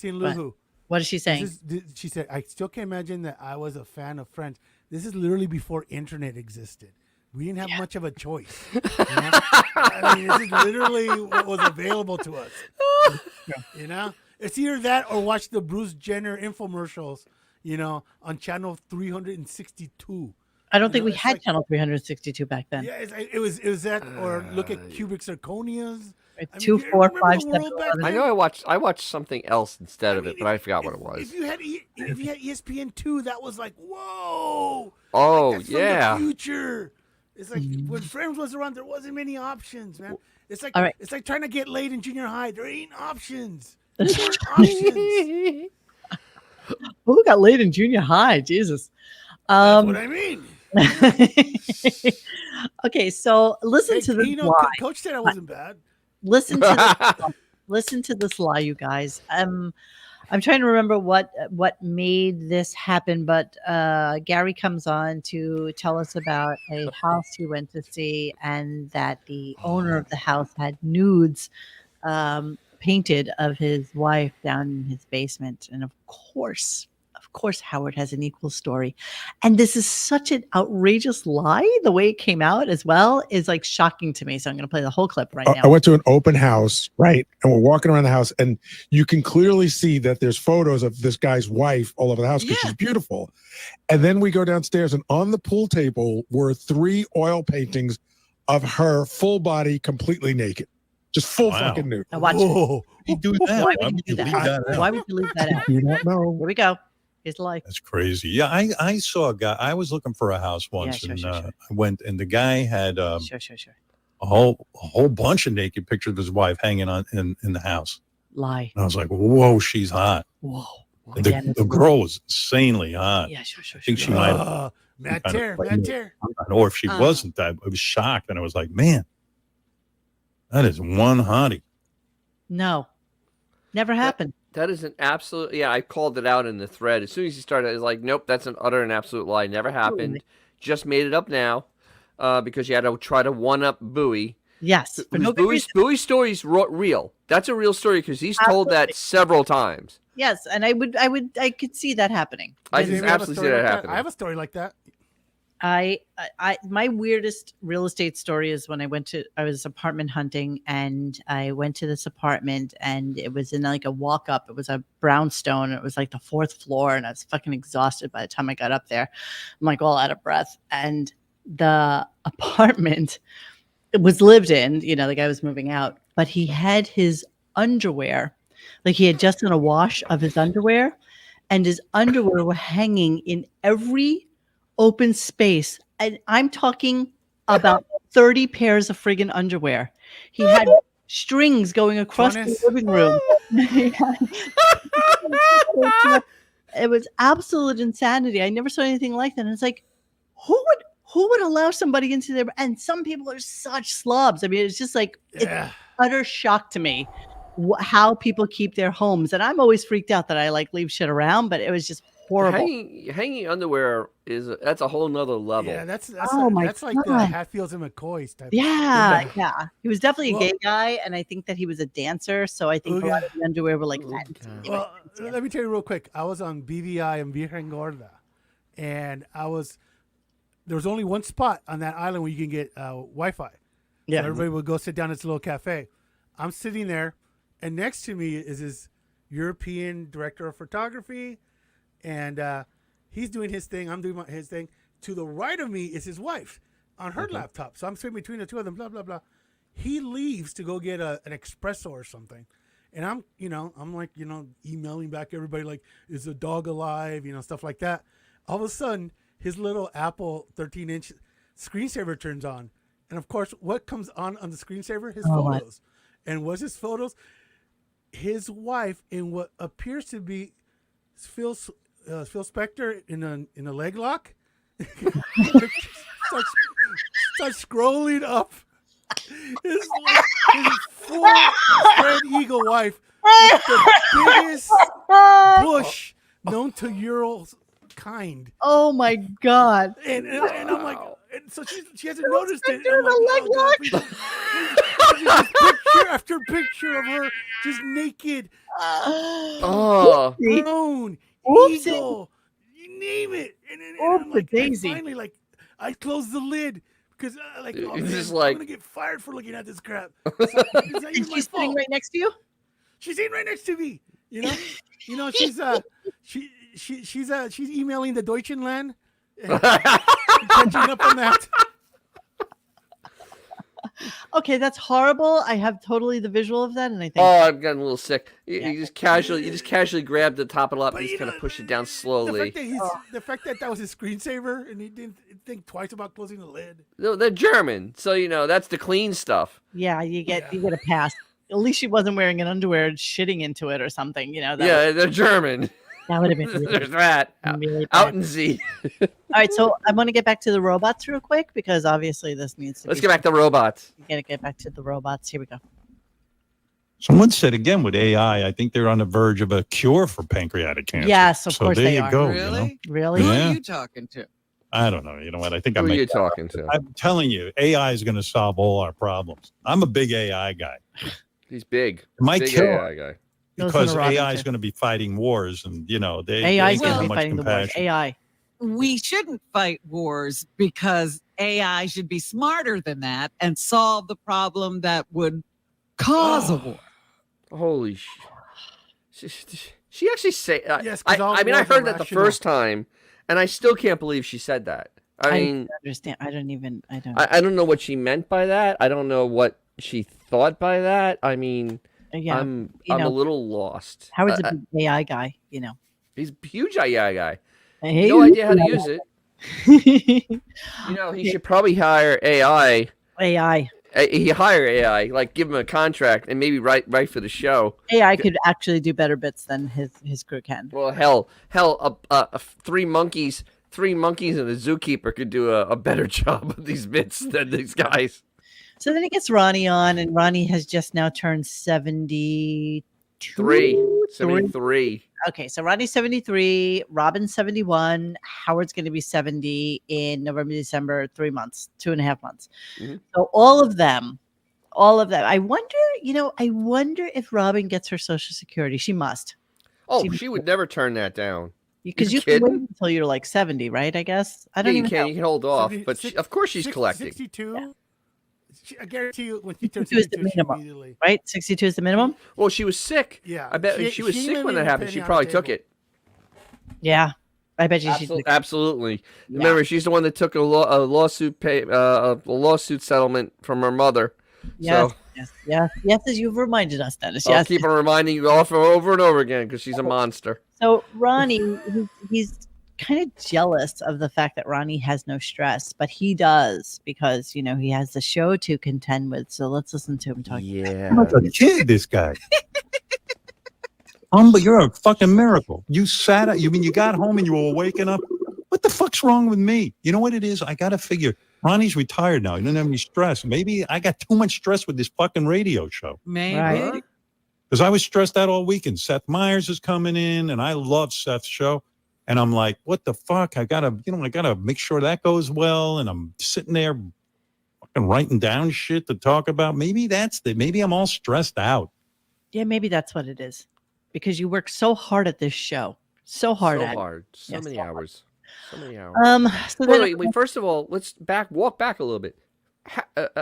Luhu. What is she saying? She said, "I still can't imagine that I was a fan of Friends. This is literally before internet existed. We didn't have much of a choice. You know? I mean, this is literally what was available to us. You know, it's either that or watch the Bruce Jenner infomercials. You know, on channel 362. I don't think we had channel 362 back then. Yeah, it was that, or look at cubic zirconias. 2, 4, 5, 7. I know I watched something else instead of it, but I forgot what it was. If you had ESPN2, that was like, whoa! Oh, like, that's from the future. It's like when Friends was around, there wasn't many options, man. It's like it's like trying to get laid in junior high. There ain't options. There weren't options. Who got laid in junior high? Jesus. That's what I mean. Okay, so listen to this lie. Coach said I wasn't bad. Listen to this. Listen to this lie, you guys. I'm trying to remember what made this happen, but Gary comes on to tell us about a house he went to see, and that the owner of the house had nudes painted of his wife down in his basement, and of course, Howard has an equal story. And this is such an outrageous lie. The way it came out as well is like shocking to me. So I'm going to play the whole clip right now. I went to an open house, right? And we're walking around the house, and you can clearly see that there's photos of this guy's wife all over the house because she's beautiful. And then we go downstairs, and on the pool table were 3 oil paintings of her full body, completely naked. Just full fucking nude. Now watch it. You do that? Why would you do that? Why would you leave that out? You don't know. Here we go. His life. That's crazy. Yeah, I saw a guy. I was looking for a house once, sure. I went, and the guy had Sure. a whole bunch of naked pictures of his wife hanging on in the house. Lie. And I was like, whoa, she's hot. Whoa. And the girl was insanely hot. Yeah, sure. I think she might have. Matt Tear. Or if she wasn't, I was shocked, and I was like, man, that is one hottie. No, never happened. That is an absolute. Yeah, I called it out in the thread as soon as he started. I was like, nope, that's an utter and absolute lie. Never happened. Just made it up now, because you had to try to one up Bowie. Yes, for no good reason. Bowie's story's real. That's a real story because he's told that several times. Yes, and I could see that happening. I can absolutely see that happening. I have a story like that. My weirdest real estate story is when I was apartment hunting, and I went to this apartment, and it was in like a walk up. It was a brownstone. It was like the 4th floor, and I was fucking exhausted by the time I got up there. I'm like all out of breath. And the apartment, it was lived in, the guy was moving out, but he had his underwear, like he had just done a wash of his underwear, and his underwear were hanging in every open space. And I'm talking about 30 pairs of friggin' underwear. He had strings going across the living room. It was absolute insanity. I never saw anything like that. And it's like, who would allow somebody into their, and some people are such slobs. I mean, it's just like, it's utter shock to me how people keep their homes. And I'm always freaked out that I like leave shit around, but it was just horrible. Hanging underwear that's a whole nother level. Yeah, that's like the Hatfields and McCoys type. Yeah. He was definitely a gay guy, and I think that he was a dancer. So I think a lot of the underwear were like that. Well, let me tell you real quick. I was on BVI in Virgen Gorda, and there was only one spot on that island where you can get Wi-Fi. Yeah, so everybody would go sit down at this little cafe. I'm sitting there, and next to me is his European director of photography, and he's doing his thing. I'm doing his thing. To the right of me is his wife on her laptop. So I'm sitting between the two of them. Blah blah blah. He leaves to go get an espresso or something, and I'm like emailing back everybody like, is the dog alive? Stuff like that. All of a sudden, his little Apple 13-inch screensaver turns on. And of course, what comes on the screensaver? His photos. And what's his photos? His wife in what appears to be Phil Spector in a leg lock. starts scrolling up his full spread eagle wife with the biggest bush known to Ural's kind. Oh my god! And I'm like, and so she hasn't noticed it. I'm like, just picture after picture of her just naked, brown, eagle, you name it. And I'm like, finally, like, I closed the lid because I'm gonna get fired for looking at this crap. So, and she's sitting right next to you. She's sitting right next to me. She's emailing the Deutschland and catching up on that. Okay, that's horrible. I have totally the visual of that, and I think. Oh, I've gotten a little sick. You just casually grab the top of it up and just kind of push it down slowly. The fact that was his screensaver, and he didn't think twice about closing the lid. No, they're German, so that's the clean stuff. Yeah, you get a pass. At least she wasn't wearing an underwear and shitting into it or something. They're German. That would have been. There's that out in Z. All right, so I want to get back to the robots real quick because obviously this needs to. Let's get back to robots. We gotta get back to the robots. Here we go. Someone said again with AI, I think they're on the verge of a cure for pancreatic cancer. Yes, of course they are. Go, really? Really? Who are you talking to? I don't know. You know what? I think Who are you talking to? I'm telling you, AI is going to solve all our problems. I'm a big AI guy. He's big. Big AI guy. Because AI is going to be fighting wars, and AI is going to be fighting the wars. AI. We shouldn't fight wars because AI should be smarter than that and solve the problem that would cause a war. Holy she actually say yes, I mean I heard that the first time and I still can't believe she said that. I mean, don't understand. I don't know what she meant by that. I don't know what she thought by that. I mean, I'm a little lost. Howard's a big AI guy, He's a huge AI guy. No idea how to use it. He should probably hire AI. He hire AI, like give him a contract and maybe write for the show. AI could actually do better bits than his crew can. Well, hell, three monkeys and a zookeeper could do a better job of these bits than these guys. So then he gets Ronnie on, and Ronnie has just now turned 73. 73. Okay, so Ronnie's 73, Robin's 71, Howard's going to be 70 in November, December, 3 months, 2.5 months. Mm-hmm. So all of them. I wonder if Robin gets her Social Security. She must. She would never turn that down. Because you can wait until you're like 70, right? I guess. I don't even know. You can hold off, but of course she's collecting. 62. Yeah. I guarantee you, when she turns 62 is the 62, minimum, immediately. right? 62 is the minimum. Well, she was sick. Yeah, I bet if she was sick when that happened, she probably took it. Yeah, I bet you Absolutely. Yeah. Remember, she's the one that took a lawsuit settlement from her mother. Yes, so, yes, as you've reminded us, Dennis. I'll Yes, keep on reminding you over and over again because she's a monster. So Ronnie, he's kind of jealous of the fact that Ronnie has no stress, but he does because he has the show to contend with. So let's listen to him talk. Yeah, I'm a kid, this guy. But you're a fucking miracle. You got home and you were waking up. What the fuck's wrong with me? You know what it is? I got to figure. Ronnie's retired now. He doesn't have any stress. Maybe I got too much stress with this fucking radio show. Maybe. Right. Because I was stressed out all weekend. Seth Meyers is coming in, and I love Seth's show. And I'm like, what the fuck? I gotta make sure that goes well. And I'm sitting there fucking writing down shit to talk about. Maybe maybe I'm all stressed out. Yeah, maybe that's what it is. Because you work so hard at this show. So hard. So many hours. So many hours. So wait. First of all, let's walk back a little bit.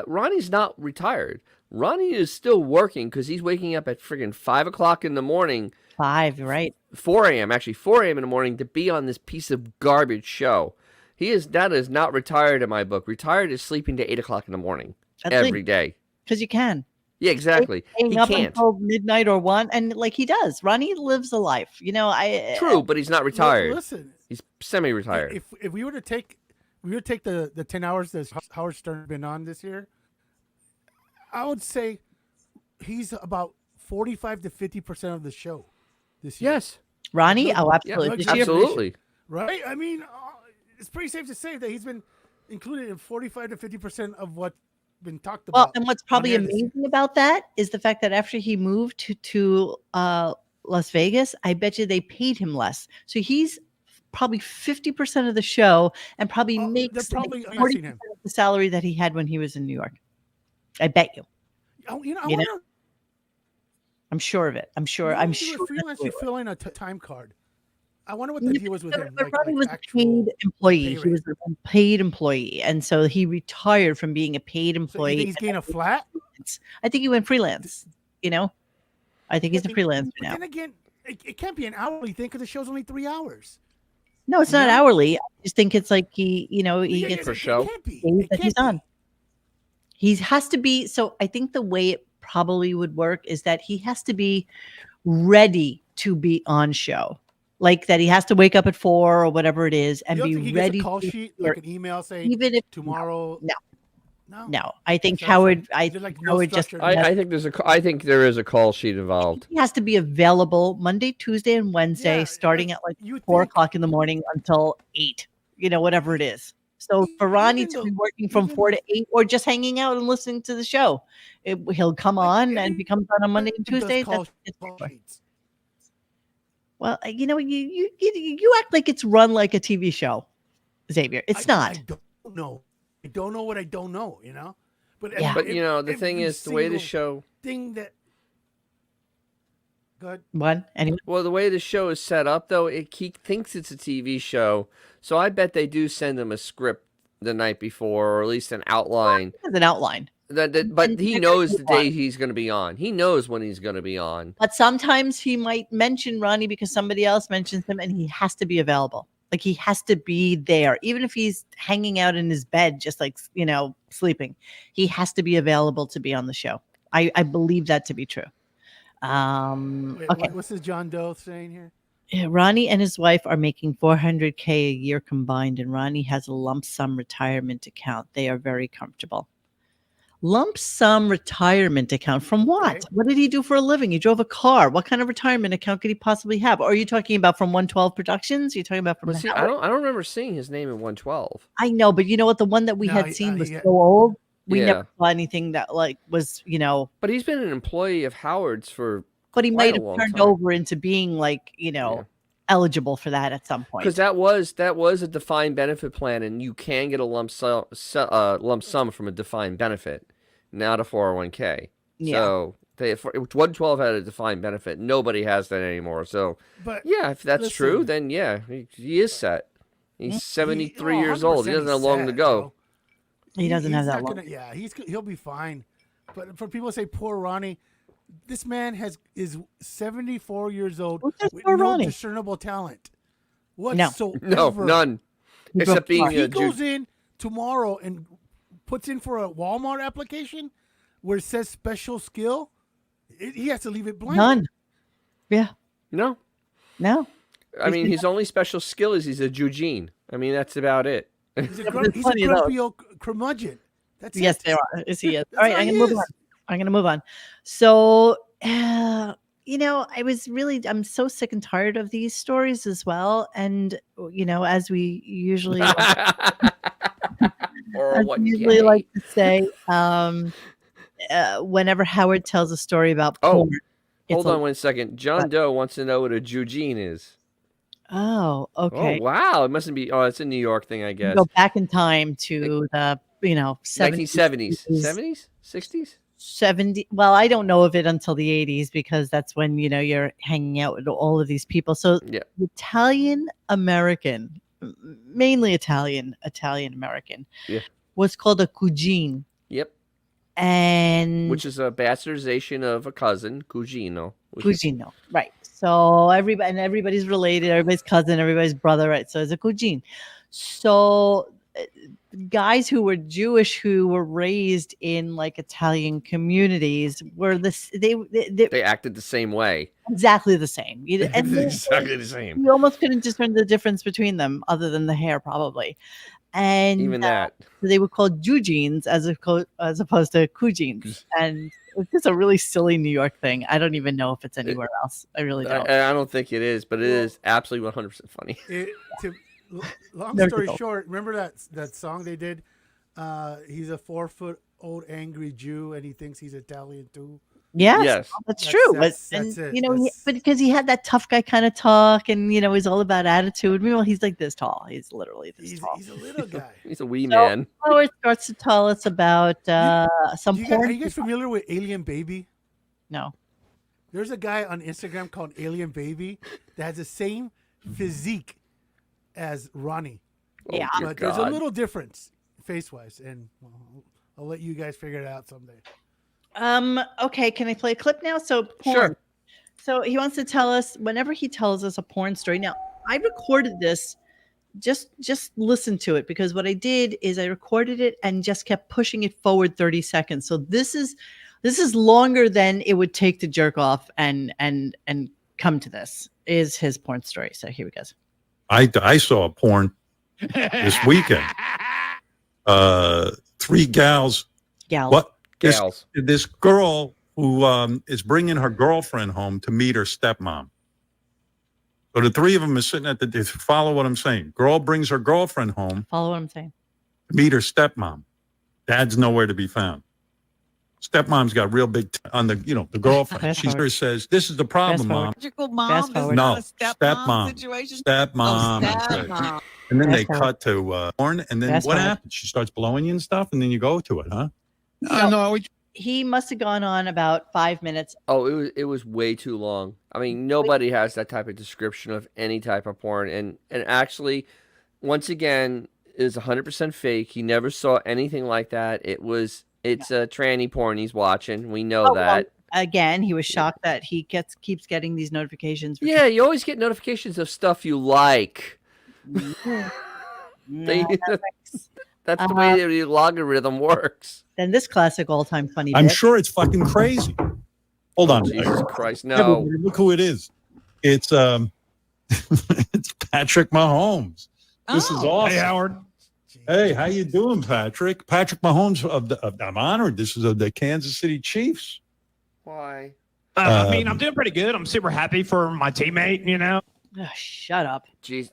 Ronnie's not retired. Ronnie is still working because he's waking up at friggin' 5 o'clock in the morning. 5, right? 4 a.m. Actually, 4 a.m. in the morning to be on this piece of garbage show. That is not retired in my book. Retired is sleeping to 8 o'clock in the morning every day. Because you can. Yeah, exactly. He up can't. Until midnight or 1, and like he does. Ronnie lives a life. True, but he's not retired. Listen, he's semi-retired. If we were to take the 10 hours that Howard Stern's been on this year, I would say he's about 45 to 50% of the show this year. Yes, Ronnie. Oh, absolutely. Yeah, absolutely. Right. I mean, it's pretty safe to say that he's been included in 45 to 50% of what's been talked about. Well, and what's probably amazing about that is the fact that after he moved to Las Vegas, I bet you they paid him less. So he's probably 50% of the show and probably makes 40% of the salary that he had when he was in New York. I bet you. I'm sure of it. I'm sure. Freelance, you fill in a time card. I wonder what the deal was with him. Ronnie was a paid employee. He was a paid employee, and so he retired from being a paid employee. So you think he's getting a flat? I think he went freelance. I think he's a freelancer now. Then again, it can't be an hourly thing because the show's only 3 hours. No, it's not hourly. I just think it's like he gets for show. That he's on. He has to be. So I think the way it probably would work is that he has to be ready to be on show. Like that he has to wake up at 4 or whatever it is and be ready. Gets a call sheet, like an email saying even if tomorrow. No. I think Howard. I think there is a call sheet involved. He has to be available Monday, Tuesday, and Wednesday, starting at like 4 o'clock in the morning until 8. Whatever it is. So for Ronnie to be working from 4 to 8 or just hanging out and listening to the show, he'll come on and he comes on Monday and Tuesday. Well, you act like it's run like a TV show, Xavier. It's not. I don't know. I don't know what I don't know, But the thing is, the way the show Good. What? Anyway. Well, the way the show is set up, though, he thinks it's a TV show, so I bet they do send him a script the night before, or at least an outline. An outline. But he knows the day he's going to be on. He knows when he's going to be on. But sometimes he might mention Ronnie because somebody else mentions him, and he has to be available. Like he has to be there, even if he's hanging out in his bed, just like sleeping. He has to be available to be on the show. I believe that to be true. Okay. What's this John Doe saying here? Yeah, Ronnie and his wife are making $400K a year combined, and Ronnie has a lump sum retirement account. They are very comfortable. Lump sum retirement account from what? Okay. What did he do for a living? He drove a car. What kind of retirement account could he possibly have? Or are you talking about from 112 Productions? You're talking about from I don't remember seeing his name in 112. I know, but you know what? The one that we had seen was so old. We never saw anything that was, But he's been an employee of Howard's for But he might have turned over into being eligible for that at some point. Because that was a defined benefit plan, and you can get a lump sum from a defined benefit, not a 401k. Yeah. So If 112 had a defined benefit, nobody has that anymore. So, But yeah, if that's listen, true, then yeah, he is set. He's 73 years old. He 100% doesn't have long to set, go. bro. He doesn't have that long. He'll be fine. But for people to say poor Ronnie, this man is 74 years old with poor no Ronnie? discernible talent No, whatsoever. none. Except being He goes in tomorrow and puts in for a Walmart application where it says special skill. He has to leave it blank. None. Yeah. No. I mean, his only special skill is he's a Eugene. I mean, that's about it. He's a grumpy old curmudgeon. That's yes, it. they are. Is he? Is. All right, I'm gonna move on. So, I'm so sick and tired of these stories as well. And as we usually, like to say, whenever Howard tells a story about porn. Hold on 1 second. John Doe wants to know what a Eugene is. Oh, okay. Oh, wow. It mustn't be. Oh, it's a New York thing, I guess. Go back in time to the 1970s, 70s, 60s. 70. Well, I don't know of it until the 80s because that's when you're hanging out with all of these people. So Italian American, mainly Italian American, what's called a cugine. Yep. And which is a bastardization of a cousin, cugino. Cugino, right? So everybody's related, everybody's cousin, everybody's brother, right? So it's a cugine. So guys who were Jewish who were raised in like Italian communities were they acted the same way. Exactly the same. Exactly the same. You almost couldn't discern the difference between them other than the hair probably. And even that. So they were called Jujeans as opposed to Cugines. And it's just a really silly New York thing. I don't even know if it's anywhere else. I really don't. I don't think it is, but it is absolutely 100% funny. Long story short, remember that song they did? He's a 4-foot-old angry Jew, and he thinks he's Italian too. Yes, that's true. That's but because he had that tough guy kind of talk, and he's all about attitude. Meanwhile, he's like this tall. He's literally this tall. He's a little guy. He's a wee man. Howard starts to tell us about some porn. Are you guys familiar with Alien Baby? No. There's a guy on Instagram called Alien Baby that has the same physique as Ronnie. Yeah, but there's a little difference face-wise, and I'll let you guys figure it out someday. Okay, can I play a clip now? So porn. Sure. So he wants to tell us whenever he tells us a porn story. Now, I recorded this. Just listen to it, because what I did is I recorded it and just kept pushing it forward 30 seconds. So this is longer than it would take to jerk off and come to this. Is his porn story. So here we go. I saw a porn this weekend. 3 gals. Gals. This girl who is bringing her girlfriend home to meet her stepmom. So the 3 of them are sitting at follow what I'm saying. Girl brings her girlfriend home. Follow what I'm saying. To meet her stepmom. Dad's nowhere to be found. Stepmom's got real big on the the girlfriend. She says, "This is the problem, Mom." No, stepmom situation. Stepmom. And then they cut to porn, and then what happens? She starts blowing you and stuff, and then you go to it, huh? No, he must have gone on about 5 minutes. Oh, it was way too long. I mean, nobody has that type of description of any type of porn, and actually, once again, is 100% fake. He never saw anything like that. It's a tranny porn he's watching. We know that. Well, again, he was shocked that he keeps getting these notifications. Yeah, you always get notifications of stuff you like. That's the way the logarithm works. Then this classic all-time funny bit. I'm sure it's fucking crazy. Hold on. Jesus Christ, no. Look who it is. It's it's Patrick Mahomes. This is awesome. Hey, Howard. Hey, how you doing, Patrick? Patrick Mahomes I'm honored. This is of the Kansas City Chiefs. Why? I mean, I'm doing pretty good. I'm super happy for my teammate, Oh, shut up. Jeez,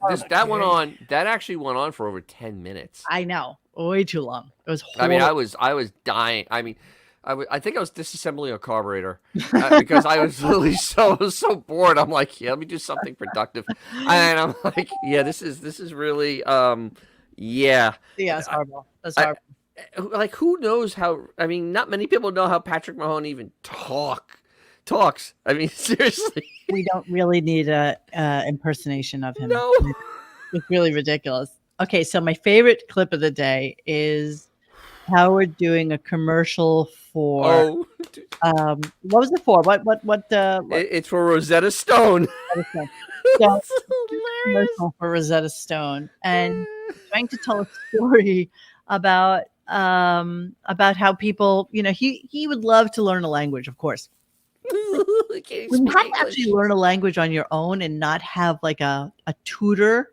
that actually went on for over 10 minutes. I know. Way too long. It was horrible. I mean, I was dying. I mean, I think I was disassembling a carburetor because I was really so bored. I'm like, yeah, let me do something productive. And I'm like, yeah, this is really, yeah. Yeah, it's horrible. That's horrible. like, who knows how? I mean, not many people know how Patrick Mahone even talks. I mean, seriously. We don't really need a impersonation of him. No. It's really ridiculous. Okay, so my favorite clip of the day is Howard doing a commercial for. What was it for? What? It's for Rosetta Stone. So, That's hilarious. commercial for Rosetta Stone, and trying to tell a story about how people, he would love to learn a language, of course. When you have to actually learn a language on your own and not have like a tutor,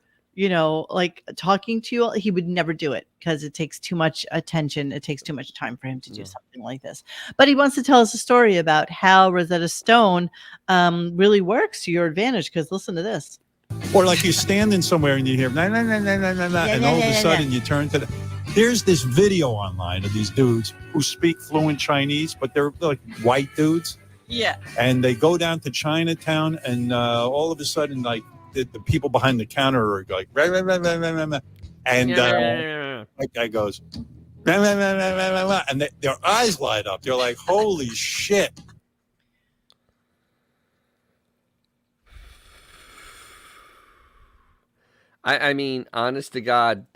like talking to you, he would never do it because it takes too much attention. It takes too much time for him to do something like this. But he wants to tell us a story about how Rosetta Stone really works to your advantage. Because listen to this. Or like you're standing somewhere and you hear, nah, nah, nah, nah, nah, nah, nah, and all of a sudden you turn to there's this video online of these dudes who speak fluent Chinese, but they're like white dudes. Yeah. And they go down to Chinatown, and all of a sudden, like, the people behind the counter are like, rah, rah, rah, rah, rah, rah, and that guy goes, rah, rah, rah, rah, rah, rah, and their eyes light up. They're like, holy shit. I mean, honest to God.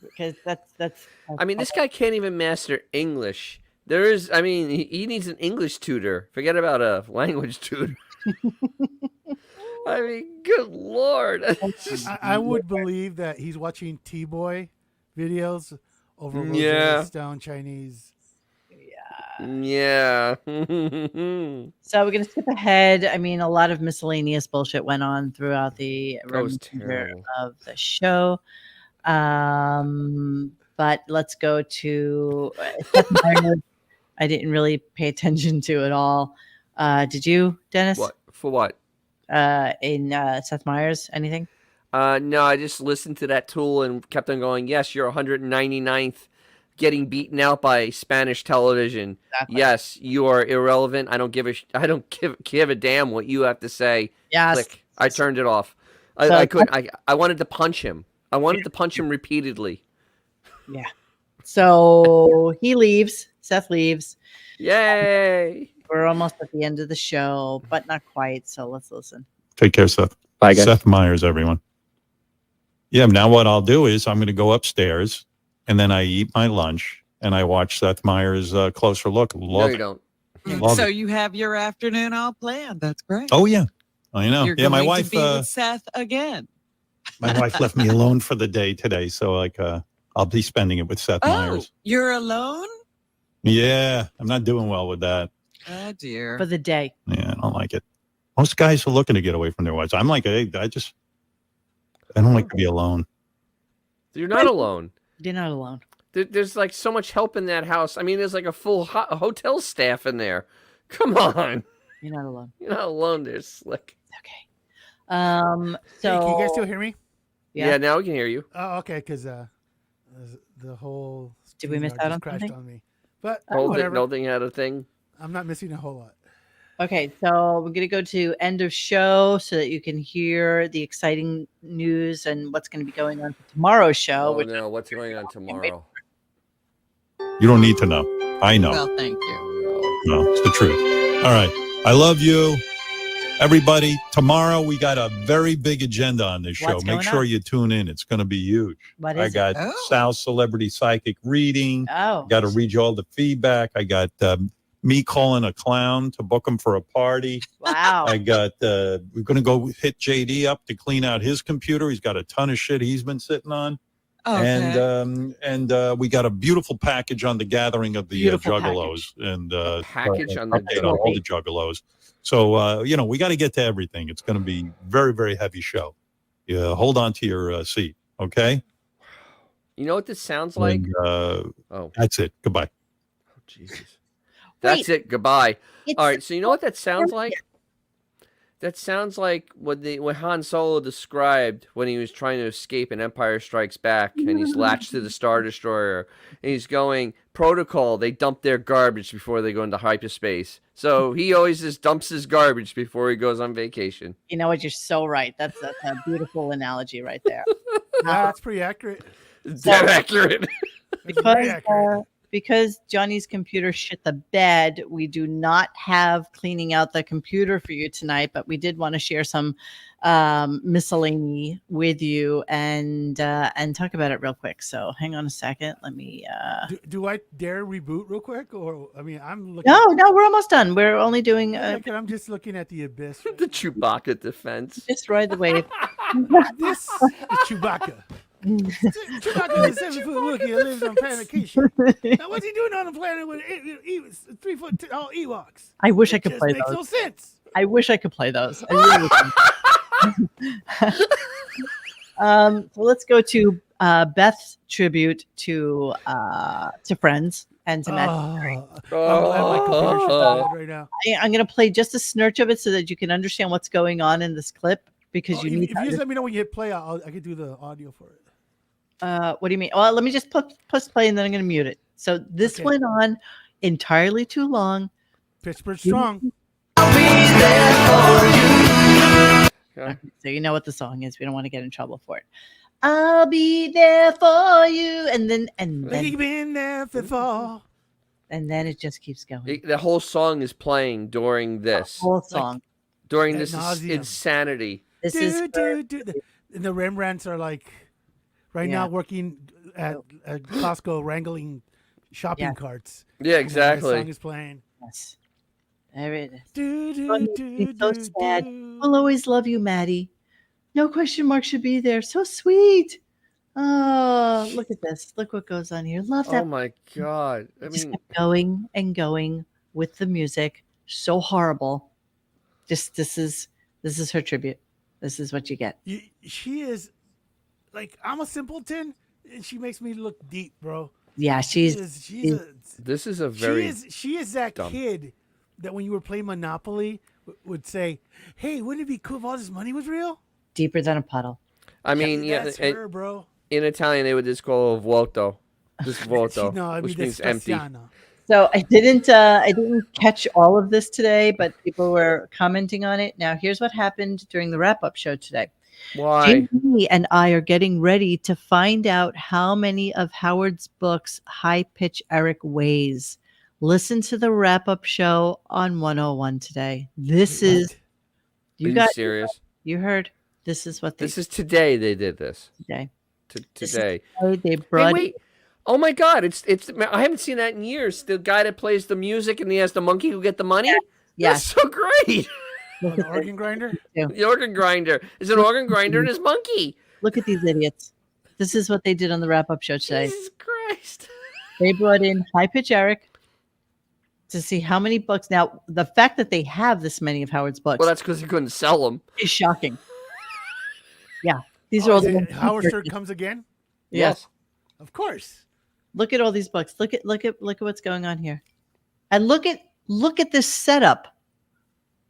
Because that's I mean, this guy can't even master English. He needs an English tutor. Forget about a language tutor. I mean, good Lord. I would believe that he's watching T-Boy videos over Yeah. Stone Chinese. Yeah. So we're going to skip ahead. I mean, a lot of miscellaneous bullshit went on throughout the remainder of the show. But let's go to Seth Meyers. I didn't really pay attention to it all. Did you, Dennis? What? For what? In Seth Meyers, anything? No, I just listened to that tool and kept on going, yes, you're 199th getting beaten out by Spanish television. Exactly. Yes, you are irrelevant. I don't give a damn what you have to say. Yes. Click. I turned it off. I couldn't. I wanted to punch him. I wanted to punch him repeatedly. Yeah. So he leaves. Seth leaves. Yay! We're almost at the end of the show, but not quite. So let's listen. Take care, Seth. Bye, guys. Seth Meyers, everyone. Yeah, now what I'll do is I'm going to go upstairs, and then I eat my lunch, and I watch Seth Meyers' Closer Look. Love you it. Don't. Love so it. you have your afternoon all planned. That's great. Oh, yeah. I know. You're yeah, my going wife. to be with Seth again. My wife left me alone for the day today, so I'll be spending it with Seth Meyers. You're alone? Yeah, I'm not doing well with that. Oh dear. For the day. Yeah, I don't like it. Most guys are looking to get away from their wives. I'm like, hey, I don't like to be alone. You're not alone. You're not alone. There's like so much help in that house. I mean, there's like a full hotel staff in there. Come on. You're not alone. You're not alone. There's Slick. Okay. So hey, can you guys still hear me? Yeah, now we can hear you. Oh, okay. Because the whole did we miss out on crashed something? on me? But whatever. No thing had a thing. I'm not missing a whole lot. Okay, so we're going to go to end of show so that you can hear the exciting news and what's going to be going on for tomorrow's show. Oh, no, what's going on tomorrow? You don't need to know. I know. Well, thank you. No, it's the truth. All right. I love you. Everybody, tomorrow we got a very big agenda on this show. Make sure you tune in. It's going to be huge. What is I got Sal's Celebrity Psychic reading. Oh. Got to read you all the feedback. I got me calling a clown to book him for a party. Wow. I got, we're going to go hit JD up to clean out his computer. He's got a ton of shit he's been sitting on. Okay. And we got a beautiful package on the gathering of the Juggalos. And package on all the Juggalos. So, we got to get to everything. It's going to be very, very heavy show. Yeah, hold on to your seat, okay? You know what this sounds like? And, that's it. Goodbye. Oh, Jesus. That's it. Goodbye. All right. So you know what that sounds like? That sounds like what Han Solo described when he was trying to escape in Empire Strikes Back, and he's latched to the Star Destroyer, and he's going, protocol, they dump their garbage before they go into hyperspace. So he always just dumps his garbage before he goes on vacation. You know what? You're so right. That's a beautiful analogy right there. that's pretty accurate. Dead accurate. Because Johnny's computer shit the bed, we do not have cleaning out the computer for you tonight, but we did want to share some miscellany with you and talk about it real quick. So hang on a second. Let me. Do I dare reboot real quick, or I mean, I'm looking. No, we're almost done. We're only doing. I'm just looking at the abyss. The Chewbacca defense. Just ride the wave. This is Chewbacca. Chewbacca is a 7-foot Wookiee that lives on planet Acacia. Now, what's he doing on a planet with 3-foot tall Ewoks? I wish I could play makes those. no sense. I wish I could play those. I really so let's go to Beth's tribute to Friends and to Matt. I'm glad my computer's shut right now. I'm going to play just a snurch of it so that you can understand what's going on in this clip because you need. If you just let me know when you hit play, I can do the audio for it. What do you mean? Well, let me just press play and then I'm going to mute it. So this went on entirely too long. Pittsburgh strong. Okay, so you know what the song is. We don't want to get in trouble for it. I'll be there for you, and then We've been there before. And then it just keeps going. The whole song is playing during this. The whole song during this insanity. This is and the Rembrandts are like now working at Costco wrangling shopping carts. Yeah, exactly. The song is playing. Yes. There it is. It's so sad. I'll always love you, Maddie. No question mark should be there. So sweet. Oh, look at this. Look what goes on here. Love that. Oh my God. I mean, kept going and going with the music. So horrible. Just this is her tribute. This is what you get. She is like, I'm a simpleton, and she makes me look deep, bro. Yeah, this is a very she is that kid that when you were playing Monopoly would say, "Hey, wouldn't it be cool if all this money was real?" Deeper than a puddle. I mean, that's her, bro. In Italian, they would just call vuoto, just vuoto, which means empty. So I didn't catch all of this today, but people were commenting on it. Now, here's what happened during the wrap-up show today. Why? Jamie and I are getting ready to find out how many of Howard's books High Pitch Eric weighs. Listen to the wrap-up show on 101 today. This is you got serious? You heard. This is what this is today. They did this today. Today they brought. Hey, wait. Oh my God! It's. I haven't seen that in years. The guy that plays the music and he has the monkey who get the money. Yeah. That's so great. The organ grinder. The organ grinder is an organ grinder and his monkey. Look at these idiots. This is what they did on the wrap-up show today. Jesus Christ! They brought in High Pitch Eric to see how many books. Now, the fact that they have this many of Howard's books. Well, that's because he couldn't sell them. Is shocking. Yeah, these are all the Howard Stern comes again. Yes, of course. Look at all these books. Look at what's going on here, and look at this setup.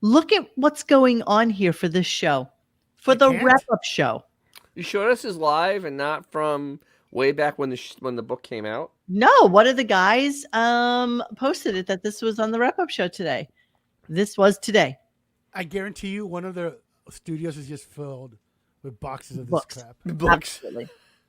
Look at what's going on here for this show, for the wrap-up show. You sure this is live and not from way back when the book came out? No, one of the guys posted it that this was on the wrap-up show today. This was today. I guarantee you, one of the studios is just filled with boxes of this crap. Books.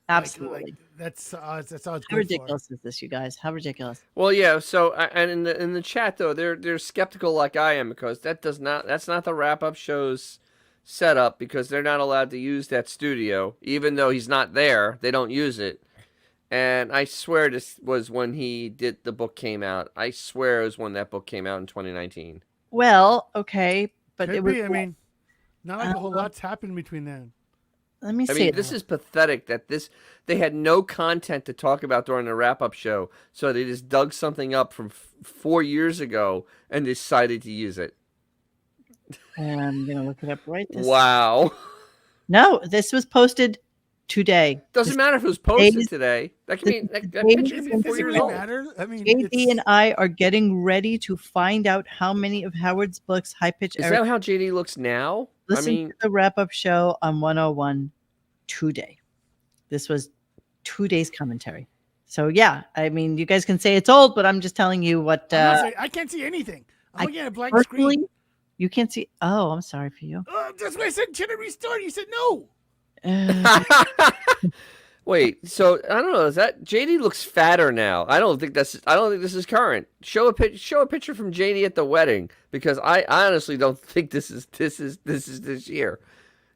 Absolutely. Like, that's how it's How ridiculous is this, you guys? How ridiculous? Well, yeah. So, and in the chat though, they're skeptical like I am because that's not the wrap up show's setup because they're not allowed to use that studio even though he's not there. They don't use it. And I swear this was when the book came out. I swear it was when that book came out in 2019. Well, okay, but Could it was. be. I mean, not like a whole lot's happened between then. Let me see. I mean, this is pathetic that they had no content to talk about during the wrap-up show, so they just dug something up from 4 years ago and decided to use it. I'm gonna look it up right this. Wow. No, this was posted today. Doesn't matter if it was posted today. That can be that picture can be 4 years old. I mean, JD and I are getting ready to find out how many of Howard's books High Pitch Is Eric. that how JD looks now? Listen to the wrap-up show on 101 today. This was 2 days commentary. So yeah, I mean, you guys can say it's old, but I'm just telling you what. I can't see anything. I'm looking at a blank screen. You can't see. Oh, I'm sorry for you. That's why I said should I restart. You said no. Wait, so I don't know. Is that JD looks fatter now? I don't think this is current. Show a picture from JD at the wedding, because I honestly don't think this is this year,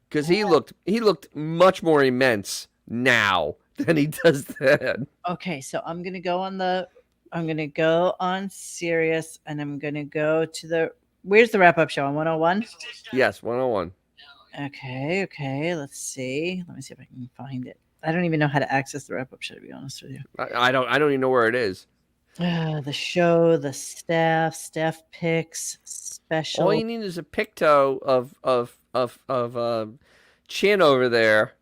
because he looked much more immense now than he does then. Okay, so I'm gonna go on Sirius, and I'm gonna go to where's the wrap up show on 101? Yes, 101. Okay. Let's see. Let me see if I can find it. I don't even know how to access the wrap up show, to be honest with you. I don't even know where it is. The show, the staff picks, special. All you need is a picto of chin over there,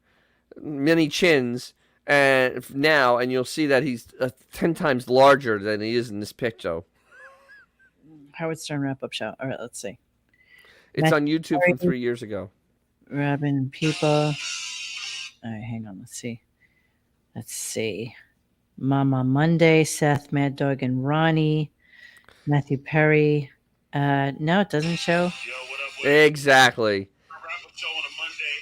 many chins, and you'll see that he's 10 times larger than he is in this picto. Howard Stern wrap up show. All right, let's see. It's on YouTube from 3 years ago. Robin and people. All right, hang on. Let's see. Mama Monday, Seth, Mad Dog, and Ronnie. Matthew Perry. No, it doesn't show. Exactly. Show on a Monday,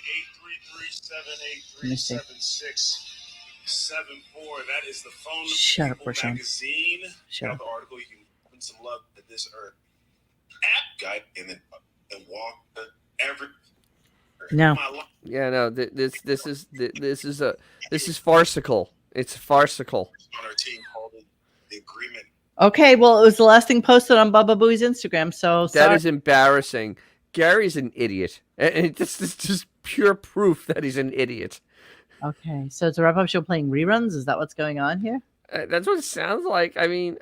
833-783-7674. That is the phone number. Shut up, Rashawn. Magazine. Shut up. The article, you can put some love at this app guy and walk every. No. Yeah, no. This is farcical. It's farcical. On our team called it the agreement. Okay, well, it was the last thing posted on Baba Booey's Instagram, so that is embarrassing. Gary's an idiot, and this is just pure proof that he's an idiot. Okay, so it's a wrap-up show playing reruns? Is that what's going on here? That's what it sounds like. I mean,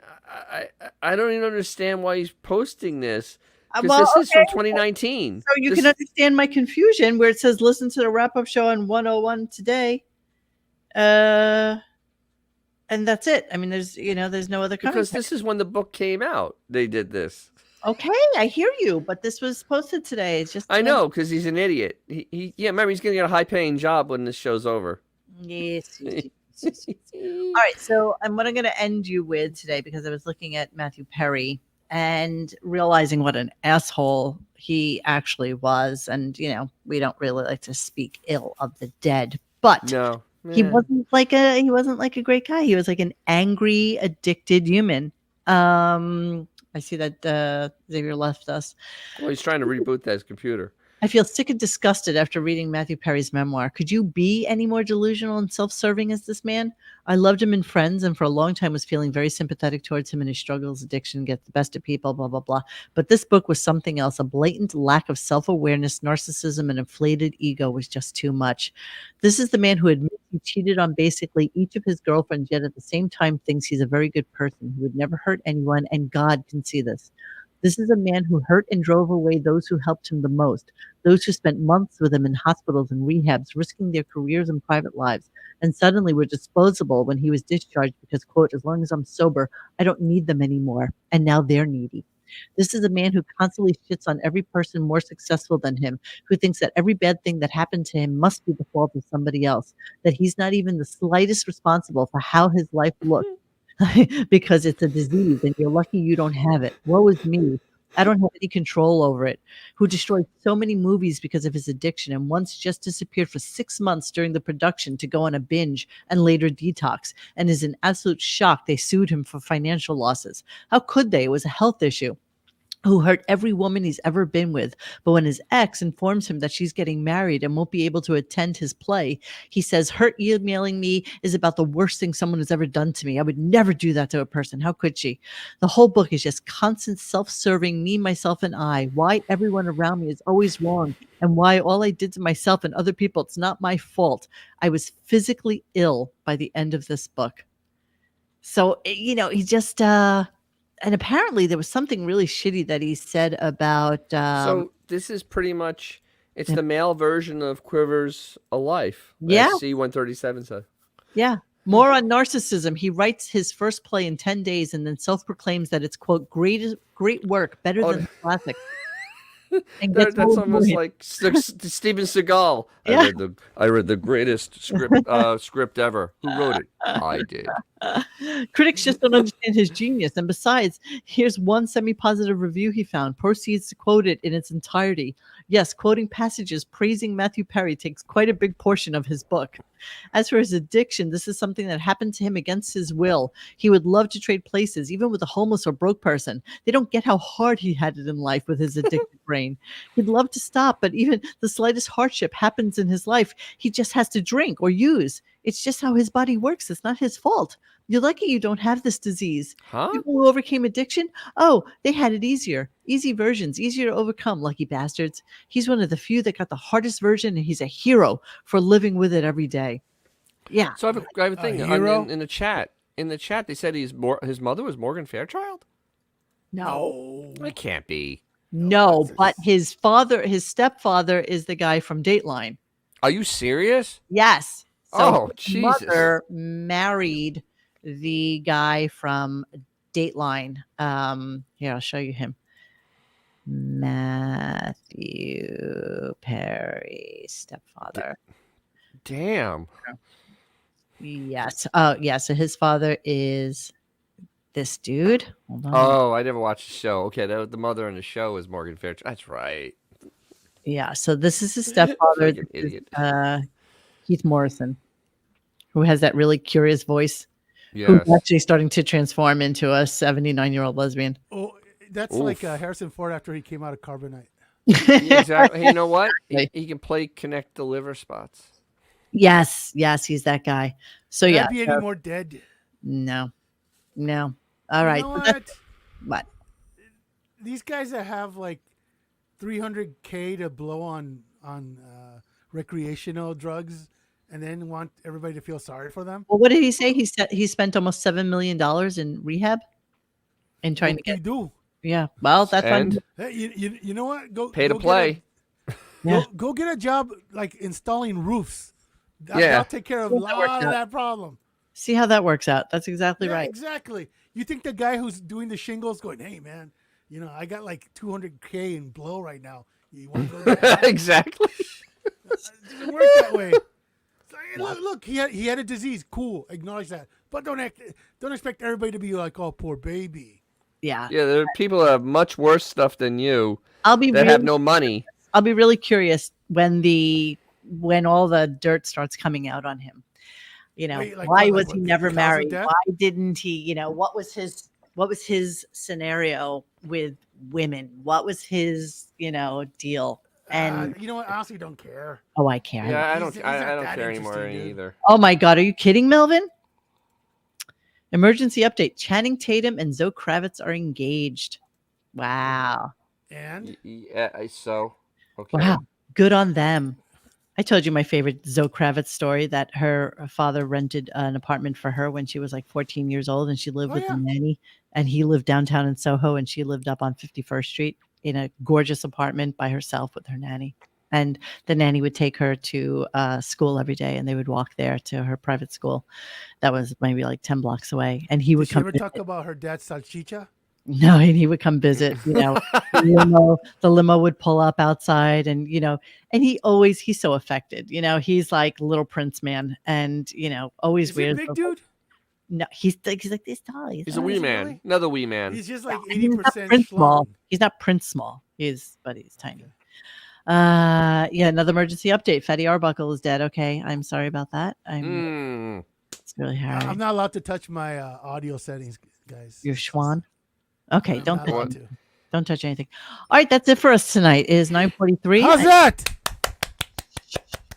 I don't even understand why he's posting this. Because this is from 2019. So you can understand my confusion where it says listen to the wrap-up show on 101 today. And that's it. I mean, there's no other context. Because this is when the book came out. They did this. Okay, I hear you, but this was posted today. It's just I know, because he's an idiot. Remember, he's going to get a high-paying job when this show's over. Yes. All right, so what I'm going to end you with today, because I was looking at Matthew Perry and realizing what an asshole he actually was. And, we don't really like to speak ill of the dead, but no, he wasn't like a great guy. He was like an angry, addicted human. I see that Xavier left us. Well, he's trying to reboot that computer. I feel sick and disgusted after reading Matthew Perry's memoir. Could you be any more delusional and self-serving as this man? I loved him in Friends, and for a long time was feeling very sympathetic towards him and his struggles, addiction, get the best of people, blah, blah, blah. But this book was something else. A blatant lack of self-awareness, narcissism, and inflated ego was just too much. This is the man who admits he cheated on basically each of his girlfriends, yet at the same time thinks he's a very good person who would never hurt anyone, and God can see this. This is a man who hurt and drove away those who helped him the most, those who spent months with him in hospitals and rehabs, risking their careers and private lives, and suddenly were disposable when he was discharged because, quote, as long as I'm sober, I don't need them anymore, and now they're needy. This is a man who constantly shits on every person more successful than him, who thinks that every bad thing that happened to him must be the fault of somebody else, that he's not even the slightest responsible for how his life looks. Because it's a disease and you're lucky you don't have it. Woe is me. I don't have any control over it. Who destroyed so many movies because of his addiction and once just disappeared for 6 months during the production to go on a binge and later detox, and is in absolute shock they sued him for financial losses. How could they? It was a health issue. Who hurt every woman he's ever been with. But when his ex informs him that she's getting married and won't be able to attend his play, he says, her emailing me is about the worst thing someone has ever done to me. I would never do that to a person. How could she? The whole book is just constant self-serving, me, myself, and I. Why everyone around me is always wrong, and why all I did to myself and other people, it's not my fault. I was physically ill by the end of this book. So, he just... And apparently there was something really shitty that he said about... so this is pretty much... It's the male version of Quivers' A Life. Yeah. As C-137 said. Yeah. More on narcissism. He writes his first play in 10 days and then self-proclaims that it's, quote, great work, better than the classics. and gets That's all almost annoyed. like Steven Seagal. Yeah. I read the greatest script ever. Who wrote it? I did. Critics just don't understand his genius. And besides, here's one semi-positive review he found. Proceeds to quote it in its entirety. Yes, quoting passages praising Matthew Perry takes quite a big portion of his book. As for his addiction, this is something that happened to him against his will. He would love to trade places, even with a homeless or broke person. They don't get how hard he had it in life with his addicted brain. He'd love to stop, but even the slightest hardship happens in his life. He just has to drink or use. It's just how his body works. It's not his fault. You're lucky you don't have this disease. Huh? People who overcame addiction, oh, they had it easier. Easy versions, easier to overcome, lucky bastards. He's one of the few that got the hardest version, and he's a hero for living with it every day. Yeah. So I have a thing hero? in the chat. In the chat, they said his mother was Morgan Fairchild. No. It can't be. No, but his stepfather is the guy from Dateline. Are you serious? Yes. So Oh, his Jesus. mother married the guy from Dateline. Here, I'll show you him. Matthew Perry, stepfather. Damn. Yes. Yeah. So his father is this dude. Hold on. Oh, I never watched the show. Okay, the mother in the show is Morgan Fairchild. That's right. Yeah. So this is his stepfather. Like an idiot. Keith Morrison, who has that really curious voice. Yes. Who's actually starting to transform into a 79-year-old lesbian. Oh, that's Oof. like Harrison Ford after he came out of Carbonite. Yeah, exactly. Hey, you know what? He can play connect the liver spots. Yes, he's that guy. So Could yeah, I be any more dead? no. All right. You know what? What? These guys that have like $300K to blow on recreational drugs, and then want everybody to feel sorry for them. Well, what did he say? He spent almost $7 million in rehab and trying to get. You do. Yeah. Well, that's And Hey, you know what? pay to play. Go get a job like installing roofs. Yeah. That'll take care of a Yeah, that works lot of out. that problem. See how that works out. That's exactly Yeah, right. Exactly. You think the guy who's doing the shingles going, hey man, I got like $200K in blow right now. You want to go get that? Exactly. It doesn't work that way. It's like, look, he had a disease. Cool, acknowledge that, but don't expect everybody to be like, oh, poor baby. Yeah. Yeah, there are people that have much worse stuff than you I'll be that have no money. I'll be really curious when all the dirt starts coming out on him. Wait, like why what? was Like he what, never cause of married? death? Why didn't he? What was his scenario with women? What was his deal? And you know what? I honestly don't care. oh, I care. Yeah, I He's don't. not I don't that care anymore interesting, dude. either. Oh my God, are you kidding, Melvin? Emergency update: Channing Tatum and Zoe Kravitz are engaged. Wow. And Yeah, so okay. Wow. Good on them. I told you my favorite Zoe Kravitz story, that her father rented an apartment for her when she was like 14 years old, and she lived with a nanny, and he lived downtown in Soho, and she lived up on 51st Street in a gorgeous apartment by herself with her nanny. And the nanny would take her to school every day, and they would walk there to her private school. That was maybe like 10 blocks away. And he would did she come. ever talk about her dad's salchicha? No, and he would come visit, the limo would pull up outside, and and he's so affected, he's like little Prince man, and always Is he a weird. big dude? No, he's like this tall. He's a wee man, really? another wee man. He's just like He's not 80% Prince small. schlong. He's not Prince small. But he's tiny. Yeah, another emergency update. Fatty Arbuckle is dead. Okay, I'm sorry about that. It's really hard. I'm not allowed to touch my audio settings, guys. Your Schwan. Okay, I'm don't not allowed to. don't touch anything. All right, that's it for us tonight. It is 9:43. How's that?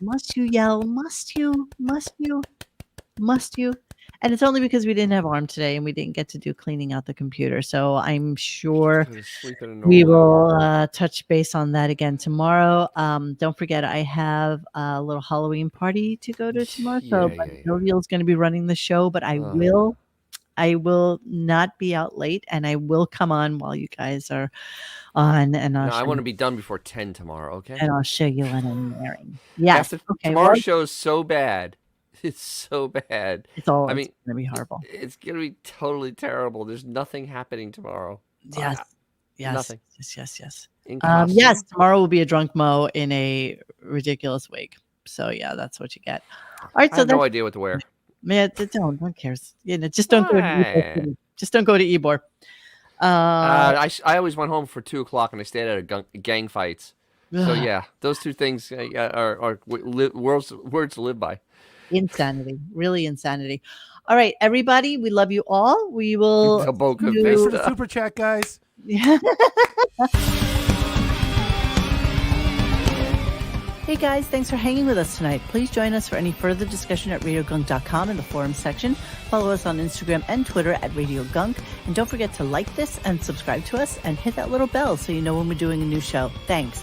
Must you yell? Must you? Must you? Must you? And it's only because we didn't have Arm today, and we didn't get to do cleaning out the computer. So I'm sure we will touch base on that again tomorrow. Don't forget, I have a little Halloween party to go to tomorrow. So Noviel's going to be running the show, but I will not be out late, and I will come on while you guys are on. And I want to be done before 10 tomorrow. Okay. And I'll show you what I'm wearing. Yes. Okay. Tomorrow's show is so bad. It's so bad. It's going to be horrible. It's going to be totally terrible. There's nothing happening tomorrow. Yes. Yes. Nothing. Yes. In costume. Yes, tomorrow will be a drunk Mo in a ridiculous wig. So yeah, that's what you get. All right, I so have no idea what to wear. Man, don't cares. Just don't go to Ybor. Just don't go to Ybor. I always went home for 2:00 and I stayed at a gang fights. So yeah, those two things are words to live by. Insanity, really insanity. All right, everybody, we love you all. We will. Thanks for the super chat, guys. Yeah. Hey guys, thanks for hanging with us tonight. Please join us for any further discussion at RadioGunk.com in the forum section. Follow us on Instagram and Twitter at RadioGunk. And don't forget to like this and subscribe to us and hit that little bell so you know when we're doing a new show. Thanks.